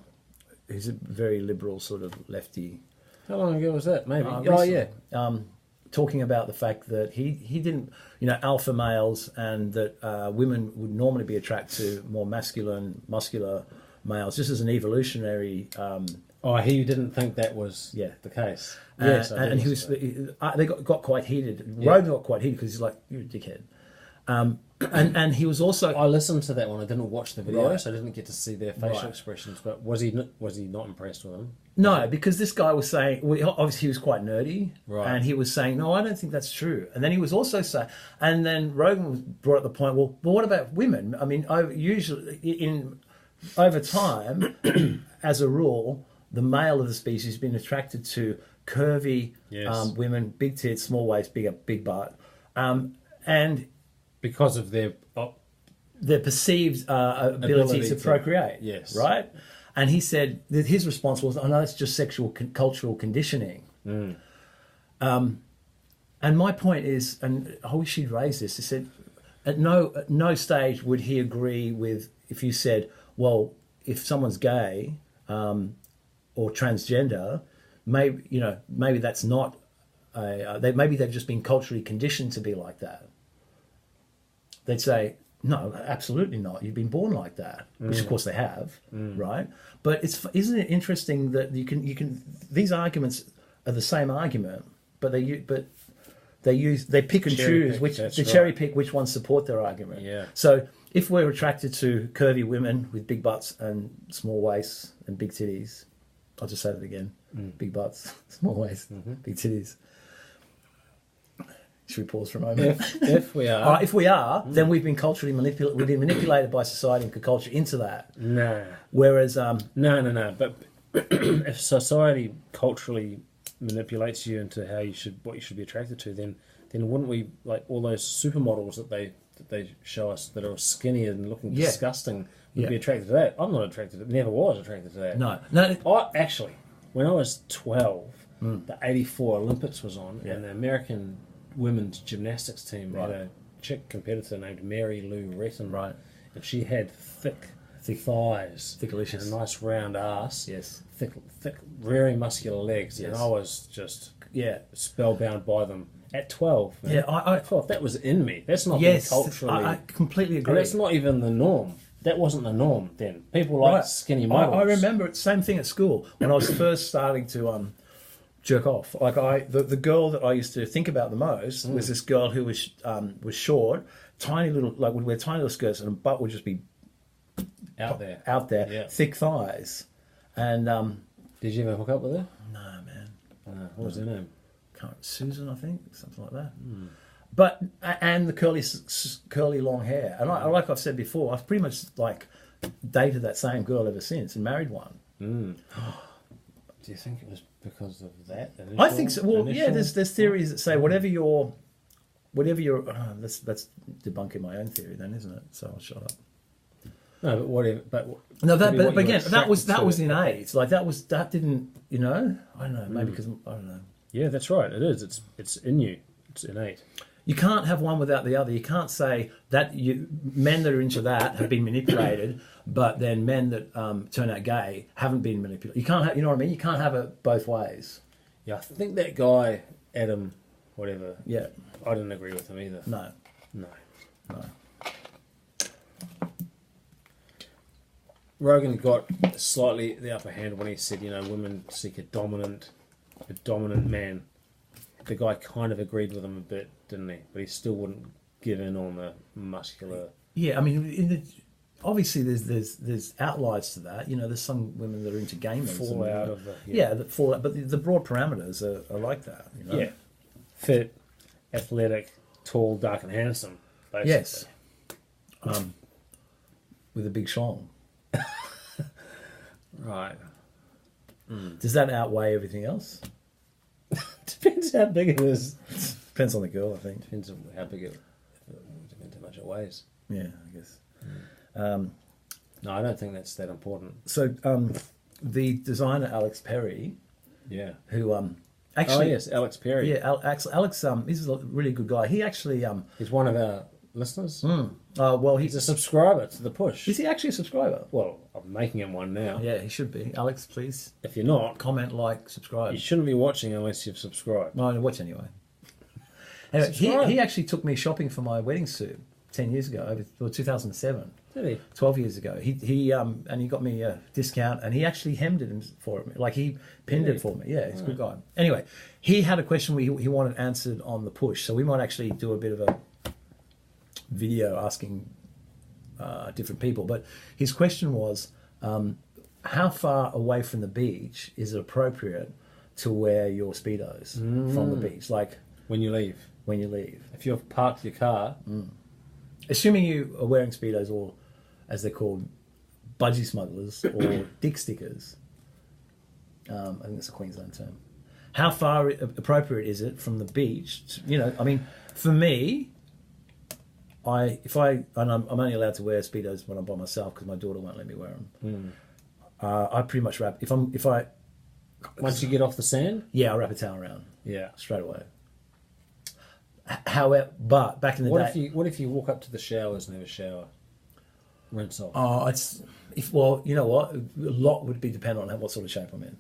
He's a very liberal sort of lefty. How long ago was that? Maybe. Recently. Talking about the fact that he didn't, alpha males, and that women would normally be attracted to more masculine, muscular males, just as an evolutionary. He didn't think that was the case. Yes, and he was. They got quite heated. Rogan got quite heated because he's like, "You're a dickhead," and he was also. I listened to that one. I didn't watch the video, Right. so I didn't get to see their facial expressions. But was he not impressed with them? No, because this guy was saying, obviously he was quite nerdy, Right. and he was saying, no, I don't think that's true. And then he was also saying, and then Rogan brought up the point, well, but what about women? I mean, over time, as a rule, the male of the species has been attracted to curvy women, big tits, small waist, big butt, and Because of their perceived ability to procreate. Yes. Right? And he said that his response was, oh, no, it's just sexual cultural conditioning. And my point is, and I wish he'd raised this, he said, at no stage would he agree with if you said, well, if someone's gay or transgender, maybe that's not, maybe they've just been culturally conditioned to be like that. They'd say, no, absolutely not. You've been born like that, which of course they have, right? But isn't it interesting that you can these arguments are the same argument, but they pick and choose cherry pick which ones support their argument. Yeah. So if we're attracted to curvy women with big butts and small waists and big titties, I'll just say that again: big butts, small waists, big titties. Should we pause for a moment? If we are. All right, if we are, then we've been culturally manipulated. We've been manipulated by society and culture into that. No. Whereas, No. But if society culturally manipulates you into what you should be attracted to, then wouldn't we, like all those supermodels that they show us that are skinny and looking disgusting, would be attracted to that? I'm not attracted to it. Never was attracted to that. No. Actually, when I was 12, the '84 Olympics was on, and the American women's gymnastics team had a chick competitor named Mary Lou Retton. Right. And she had thick thighs. Thickalicious. And a nice round ass. Yes. Thick, very muscular legs. Yes. And I was just Yeah. spellbound by them. At 12. Man. Yeah, I thought that was in me. That's not been culturally... I completely agree. And that's not even the norm. That wasn't the norm then. People like skinny models. I remember it, same thing at school when I was first starting to jerk off. Like the girl that I used to think about the most was this girl who was short, tiny little, like would wear tiny little skirts, and her butt would just be out there, yeah. Thick thighs. And did you ever hook up with her? No, man. What was her name? Susan, I think, something like that. But and the curly long hair, and like I've said before, I've pretty much like dated that same girl ever since and married one. Do you think it was because of that? I think so. Well, yeah. There's theories that say whatever you're. That's debunking my own theory, then, isn't it? So I'll shut up. No, but whatever. But again, that was innate. Like that didn't. I don't know. Maybe because I don't know. Yeah, that's right. It is. It's in you. It's innate. You can't have one without the other. You can't say that men that are into that have been manipulated, but then men that turn out gay haven't been manipulated. You can't have, you know what I mean? You can't have it both ways. Yeah, I think that guy, Adam, whatever. Yeah. I didn't agree with him either. No. Rogan got slightly the upper hand when he said, women seek a dominant man. The guy kind of agreed with him a bit, didn't he? But he still wouldn't give in on the muscular. Yeah, I mean, obviously there's outliers to that. There's some women that are into gamers. Fall out of the... that fall out. But the broad parameters are like that. Yeah. Fit, athletic, tall, dark and handsome, basically. Yes. With a big schlong. Right. Does that outweigh everything else? Depends how big it is. Depends on the girl, I think. Depends on how big it. Depends how much it weighs. Yeah, I guess. No, I don't think that's that important. So the designer Alex Perry, Yeah. who actually, Oh yes, Alex Perry. yeah, Alex, he's a really good guy. He actually, He's one of our listeners. well, He's a subscriber to the push. is he actually a subscriber? Well, I'm making him one now. Yeah, he should be. Alex, please If you're not, comment, like, subscribe. you shouldn't be watching unless you've subscribed. No, I watch anyway. Anyway, Subscribe. he actually took me shopping for my wedding suit 10 years ago, or 2007. Did he? 12 years ago. He and he got me a discount, and he actually hemmed it for me. Like, he pinned it for me. Yeah, he's a good guy. Anyway, he had a question he wanted answered on the push, so we might actually do a bit of a video asking different people. But his question was, how far away from the beach is it appropriate to wear your Speedos from the beach? Like, When you leave. when you leave. If you've parked your car, Assuming you are wearing Speedos, or as they're called, budgie smugglers or dick stickers. I think that's a Queensland term. How far appropriate is it from the beach? I mean, for me, I'm only allowed to wear Speedos when I'm by myself because my daughter won't let me wear them. I pretty much wrap once you get off the sand, I wrap a towel around yeah. straight away. However, but back in the day, What if you walk up to the showers and have a shower? Rinse off. you know what? A lot would be dependent on what sort of shape I'm in.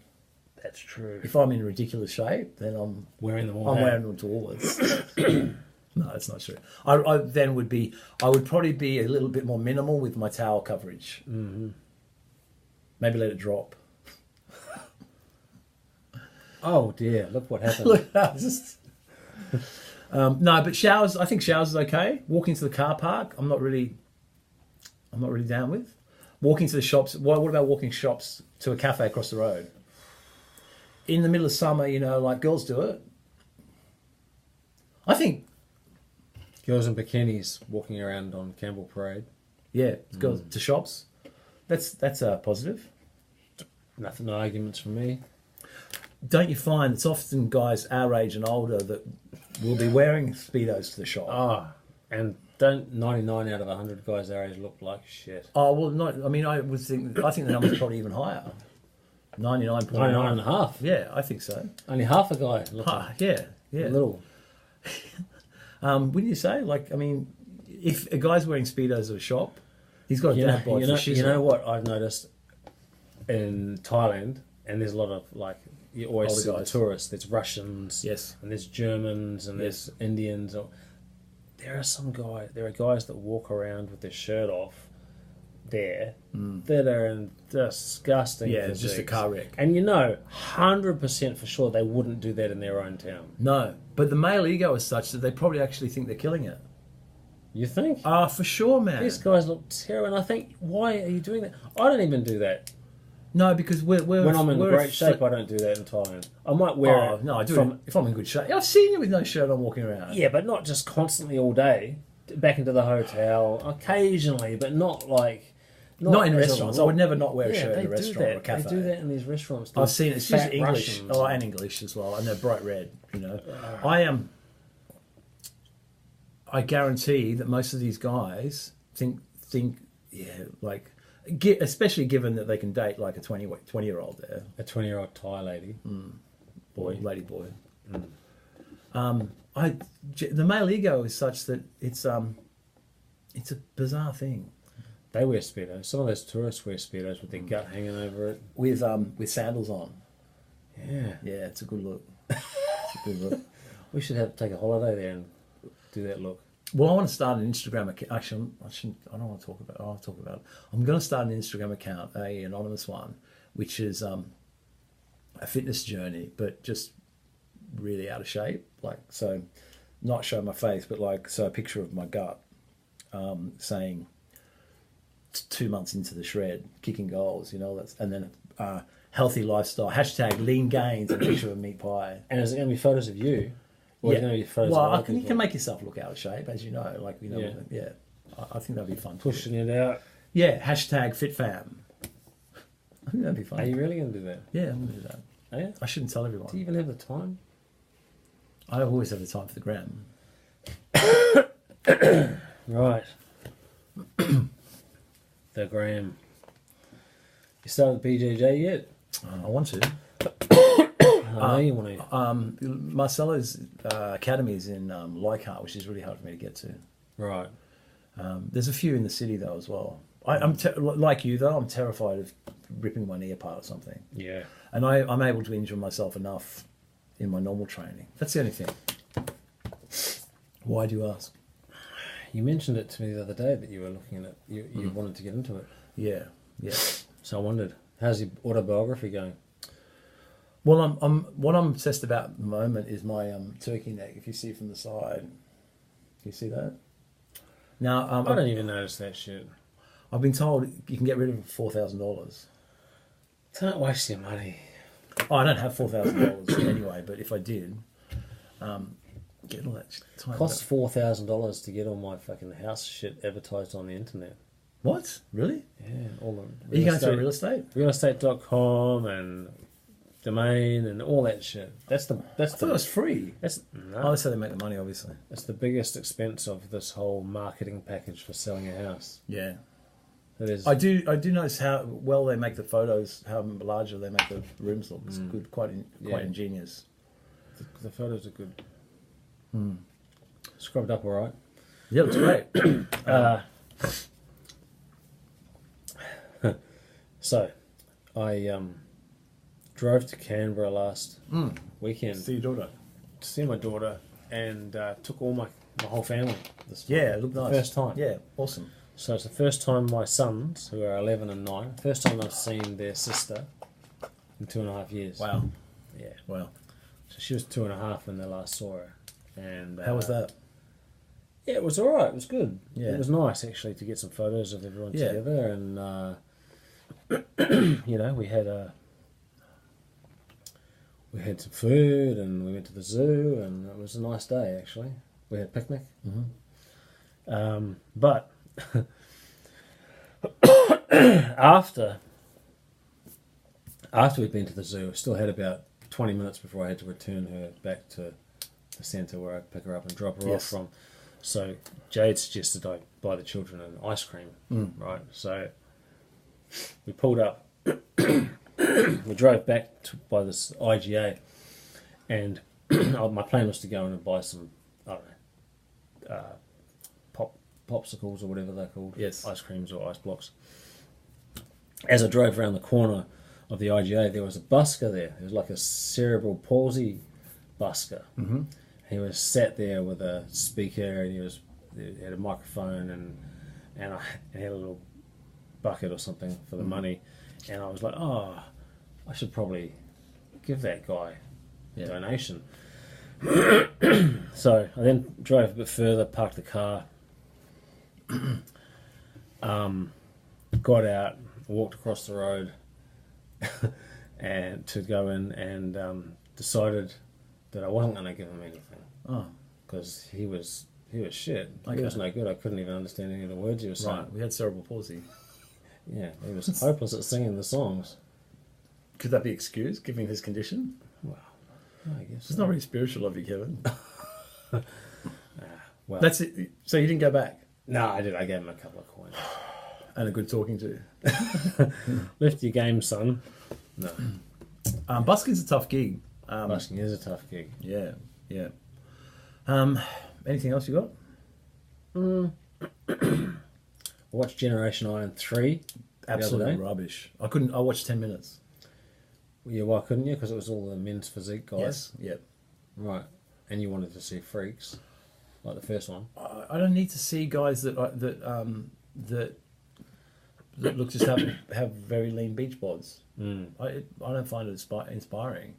That's true. If I'm in ridiculous shape, then I'm Wearing them all I'm day. wearing them to Woolworths. No, that's not true. I then I would probably be a little bit more minimal with my towel coverage. Mm-hmm. Maybe let it drop. Oh dear! Look what happened. Look, no, but showers. I think showers is okay. Walking to the car park, I'm not really down with. Walking to the shops. What about walking shops to a cafe across the road? In the middle of summer, like girls do it. I think, Girls in bikinis walking around on Campbell Parade. yeah, girls to shops. That's a positive. No arguments from me. Don't you find it's often guys our age and older that will be wearing Speedos to the shop? And don't 99 out of 100 guys our age look like shit? Oh, well, not. I mean, I think the number's probably even higher. 99.9. 99 and a half. Yeah, I think so. Only half a guy looking Yeah. little. Wouldn't you say? Like, I mean, if a guy's wearing Speedos at a shop, he's got a dad bod for shizzle. You know what I've noticed in Thailand, and there's a lot of, like, you always Older see the guys. tourists. There's Russians, Yes. and there's Germans, and there's Indians. There are guys that walk around with their shirt off there that are in disgusting Yeah, it's just a physiques. car wreck. And 100% for sure they wouldn't do that in their own town. No, but the male ego is such that they probably actually think they're killing it. You think? For sure, man. These guys look terrible, and I think, why are you doing that? I don't even do that. No, because we're When I'm in great shape, I don't do that in Thailand. I might wear it. No, I do it if I'm in good shape. I've seen you with no shirt on walking around. Yeah, but not just constantly all day. Back into the hotel occasionally, but not like Not in as a restaurants. I rule. would never not wear a shirt they in a do restaurant or a that. cafe. They do that in these restaurants. I've seen it. It's Fat usually English. Russians. And English as well, and they're bright red. I am. I guarantee that most of these guys think, like, especially given that they can date like a 20-year-old there, A 20-year-old Thai lady, lady boy. The male ego is such that it's a bizarre thing they wear speedos. Some of those tourists wear speedos with their gut hanging over it. with sandals on. Yeah, Yeah, it's a good look. It's a good look. we should take a holiday there and do that look. Well, I want to start an Instagram account. Actually, I don't want to talk about it. I'll talk about it. I'm going to start an Instagram account, an anonymous one, which is a fitness journey, but just really out of shape. Like, so not show my face, but like, so a picture of my gut saying 2 months into the shred, kicking goals, and then healthy lifestyle, #, lean gains, a picture of a meat pie. And is it going to be photos of you? Or is it going to be photos of other you people? can make yourself look out of shape, as you know. Like, I think that'd be fun. Pushing it out. Yeah, #FitFam. I think that'd be Are fun. you really going to do that? Yeah, I'm gonna do that. Are you? I shouldn't tell everyone. Do you even have the time? I always have the time for the gram. Right. The gram. You started BJJ yet? I want to. I know you want to. Marcelo's academy is in Leichhardt, which is really hard for me to get to. Right. There's a few in the city though as well. I'm like you though. I'm terrified of ripping my knee apart or something, Yeah. and I'm able to injure myself enough in my normal training. That's the only thing. Why do you ask? You mentioned it to me the other day that you were looking at it. You wanted to get into it. Yeah. So I wondered, how's your autobiography going? Well, what I'm obsessed about at the moment is my turkey neck. If you see from the side, can you see that? Now I don't even notice that shit. I've been told you can get rid of it for $4,000. Don't waste your money. Oh, I don't have $4,000 anyway, but if I did, get all that time. Costs $4,000 to get all my fucking house shit advertised on the internet. What? Really? Yeah, all the Are you going through real estate? realestate.com and domain and all that shit. I thought it was free. That's Oh, that's how they make the money, obviously. It's the biggest expense of this whole marketing package for selling a house. Yeah. It is. I do notice how well they make the photos, how larger they make the rooms look. It's good, quite Yeah. ingenious. The photos are good. Scrubbed up all right. Yeah, it looks great. So, I drove to Canberra last weekend See your daughter. to see my daughter and took all my whole family. Yeah, it looked nice. First time. Yeah, awesome. So it's the first time my sons, who are 11 and 9, first time I've seen their sister in 2.5 years. Wow. Yeah. Wow. So she was 2.5 when they last saw her. And How was that? Yeah, it was all right. It was good. Yeah. It was nice actually to get some photos of everyone Yeah. together, and we had some food, and we went to the zoo, and it was a nice day actually. We had a picnic. But after we'd been to the zoo, I still had about 20 minutes before I had to return her back to the centre where I'd pick her up and drop her off from. So Jade suggested I buy the children an ice cream, right? So we pulled up, we drove back by this IGA, and my plan was to go in and buy some, I don't know, popsicles or whatever they're called, ice creams or ice blocks. As I drove around the corner of the IGA, there was a busker there. It was like a cerebral palsy busker. Mm-hmm. He was sat there with a speaker, and he had a microphone, and I had a little bucket or something for the money, and I was like, oh, I should probably give that guy a donation. So I then drove a bit further, parked the car, got out, walked across the road, and to go in, and decided that I wasn't going to give him anything. Oh, because he was shit. Okay. He was no good. I couldn't even understand any of the words he was saying. right. We had cerebral palsy. Yeah, he was hopeless at singing the songs. Could that be excused, given his condition? Well, I guess It's not really spiritual of you, Kevin. well, That's it. So you didn't go back? no, I did. I gave him a couple of coins. And a good talking to. Lift your game, son. No, Busking's a tough gig. busking is a tough gig. Yeah. Anything else you got? I watched Generation Iron 3. Absolutely day. rubbish. I watched 10 minutes. Yeah, why couldn't you? Because it was all the men's physique guys. Yes. Yep. Right. And you wanted to see freaks, like the first one. I don't need to see guys that look just have very lean beach bods. I don't find it inspiring.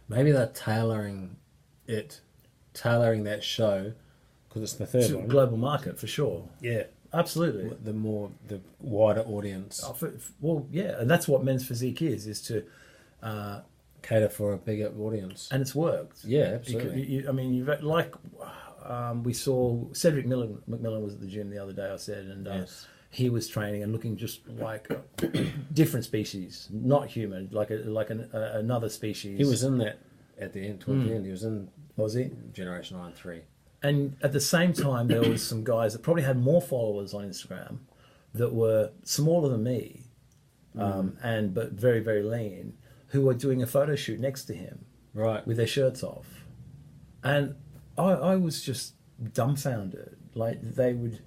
Maybe they're tailoring that show, because it's the third It's a one. global market for sure. Yeah. Absolutely. The wider audience. Well, yeah, and that's what men's physique is to, Cater for a bigger audience. and it's worked. Yeah, absolutely. We saw Cedric McMillan was at the gym the other day. I said, and Yes. he was training and looking just like different species, not human, another species. He was in that at the end, toward the end. He was in Was he? Generation 9-3. And at the same time, there was some guys that probably had more followers on Instagram that were smaller than me, but very, very lean, who were doing a photo shoot next to him, Right. with their shirts off. And I was just dumbfounded. Like, they would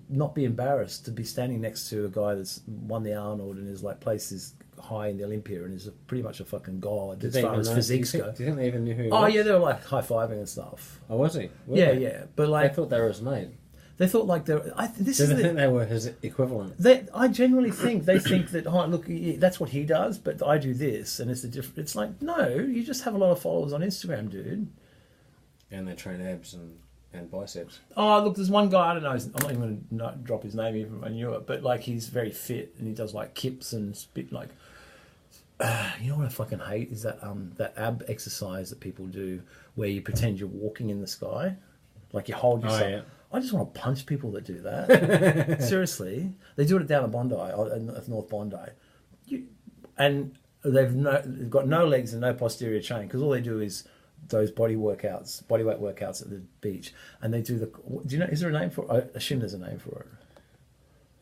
not be embarrassed to be standing next to a guy that's won the Arnold and is like places high in the Olympia and is pretty much a fucking god as far as physiques go. Do you think they even knew who he Oh was? yeah, they were like high-fiving and stuff. Oh, was he? Were Yeah, they? yeah. But I like, thought they were his mate. they thought like they were... This Did is they the, think they were his equivalent? I genuinely think they think that, oh, look, that's what he does, but I do this, and it's a different. It's like, no, you just have a lot of followers on Instagram, dude. And they train abs and biceps. Oh, look, there's one guy, I don't know, I'm not even going to drop his name even if I knew it, but like he's very fit and he does like kips and spit like... you know what I fucking hate is that that ab exercise that people do where you pretend you're walking in the sky, like you hold yourself. yeah. I just want to punch people that do that. Seriously, they do it down at Bondi, at North Bondi, and they've got no legs and no posterior chain because all they do is those bodyweight workouts at the beach, and they do the. Do you know? Is there a name for it? I assume there's a name for it.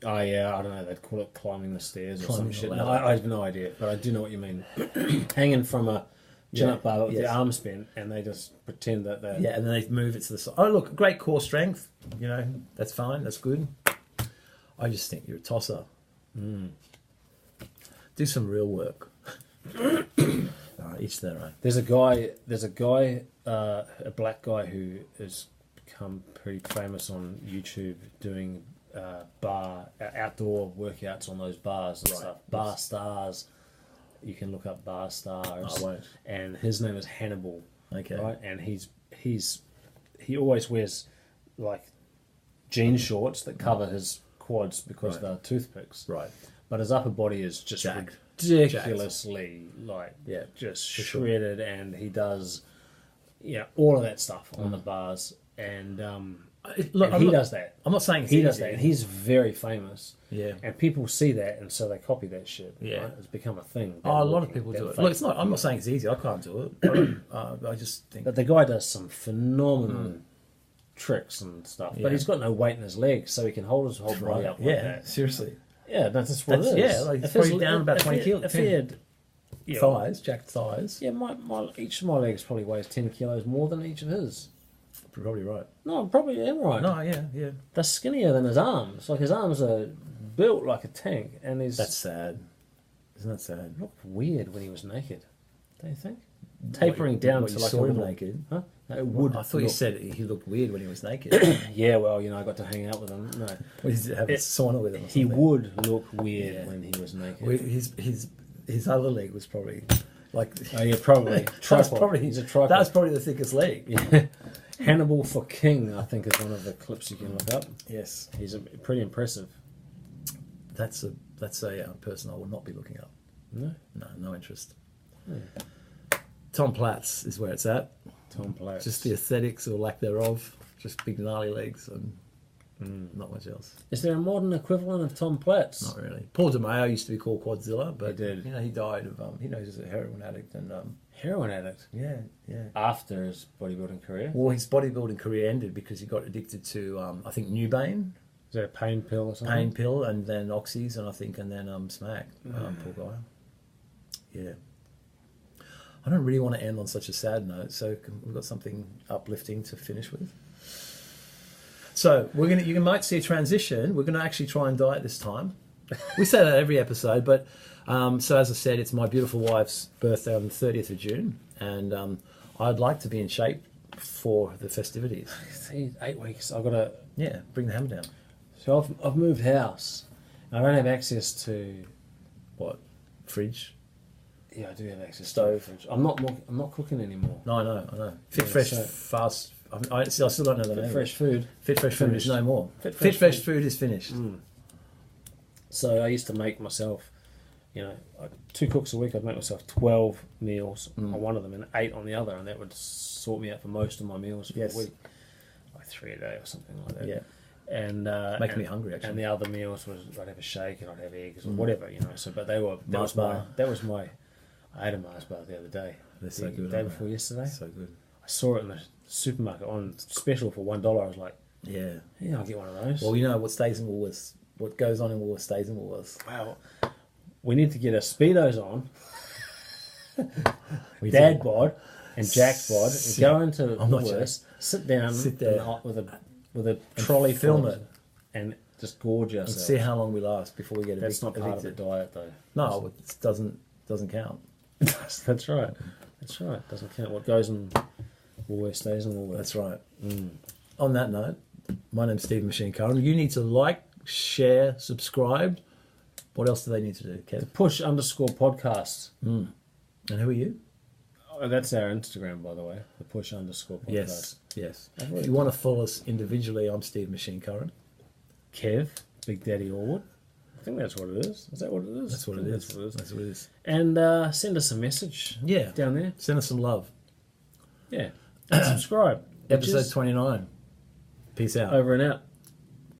Oh yeah, I don't know. They'd call it climbing the stairs or Climbing some the shit. No, ladder. I have no idea, but I do know what you mean. Hanging from a chin-up bar with yes. the arms bent, and they just pretend that they're... Yeah, and then they move it to the side. Oh, look, great core strength. You know, that's fine. That's good. I just think you're a tosser. Do some real work. Each their own. There's a guy, a black guy who has become pretty famous on YouTube doing outdoor workouts on those bars and stuff. Bar Stars. You can look up Bar Stars. I won't. And his name is Hannibal. Okay. Right, and he always wears like jean shorts that cover his quads because they're toothpicks. Right. But his upper body is just Jacked. ridiculously just shredded, and he does all of that stuff on the bars, and Look, he does that. I'm not saying it's He does easy. that, and he's very famous. Yeah. And people see that, and so they copy that shit. Yeah. Right? It's become a thing. Oh, a lot of people do it. Look, it's not. I'm not saying it's easy. I can't do it. I just think. But the guy does some phenomenal tricks and stuff. Yeah. But he's got no weight in his legs, so he can hold his whole body up like that. Seriously. Yeah, that's what it is. Yeah, like it's probably down about 20 kilos. If he had Thighs, jacked thighs. yeah, each of my legs probably weighs 10 kilos more than each of his. You're probably right. No, I probably am right. No, yeah. They're skinnier than his arms. Like his arms are built like a tank, and his That's sad. Isn't that sad? looked weird when he was naked. Don't you think? Tapering down What, to you like saw a him little naked. Huh? No, it would. I thought you look- said he looked weird when he was naked. Yeah, well, I got to hang out with him. No, Well, he's having a sauna with him. Or he something. would look weird Yeah. when he was naked. Well, his other leg was probably like. Oh yeah, probably. He's a tripod. That's probably the thickest leg. Yeah. Hannibal for King, I think, is one of the clips you can look up. Yes, He's pretty impressive. that's a person I will not be looking up. No, No interest. Tom Platz is where it's at. Tom Platz. Just the aesthetics or lack thereof. Just big gnarly legs and not much else. Is there a modern equivalent of Tom Platz? Not really. Paul DeMeo used to be called Quadzilla, but He did. he died of he was a heroin addict and Heroin addict. yeah. After his bodybuilding career. Well, his bodybuilding career ended because he got addicted to I think Nubane, Is that a pain pill or something? pain pill, and then oxys, and then Smack. Poor guy. Yeah. I don't really want to end on such a sad note, so we've got something uplifting to finish with. So you might see a transition. We're gonna actually try and diet this time. We say that every episode, but so as I said, it's my beautiful wife's birthday on the 30th of June, and I'd like to be in shape for the festivities. See, 8 weeks. I've got to. Yeah, bring the hammer down. So I've moved house. I don't have access to. What? Fridge? Yeah, I do have access Stove. to a fridge. I'm not cooking anymore. No, I know. Fit Yeah, Fresh so- Fast. I still don't know the name. Fresh food. Fit Fresh Food is Finished. no more. Fit Fit Fresh Fresh Food is finished. So I used to make myself, 2 cooks a week. I'd make myself 12 meals on one of them and 8 on the other, and that would sort me out for most of my meals for Yes. the week, like 3 a day or something like that. Yeah. And Making me hungry, actually. And the other meals was I'd have a shake and I'd have eggs or whatever, you know. So, but they were Mars bar. I had a Mars bar the other day. They're so good. The day before yesterday. So good. I saw it in the supermarket on special for $1. I was like, yeah, I'll get one of those. Well, you know what stays in Woolworths. What goes on in Woolworths stays in Woolworths. Wow. We need to get our Speedos on. We Dad do. bod and Jack bod and go into Woolworths, sit down there with a trolley film full it and just gorge and ourselves. see how long we last before we get That's not part evicted. of the diet, though. No, it doesn't count. That's right. Doesn't count. What goes in Woolworths stays in Woolworths. That's right. On that note, my name's Steve Machine Curran. You need to like, share, subscribe. What else do they need to do, Kev? Push_podcast. And who are you? Oh, that's our Instagram, by the way. The push_podcast. Yes. If you want to follow us individually, I'm Steve Machine Curran. Kev, Big Daddy Orwood. I think that's what it is. Is that what it is? That's what it is. And send us a message. Yeah. Down there. Send us some love. Yeah. And subscribe. Episode 29. Peace out. Over and out.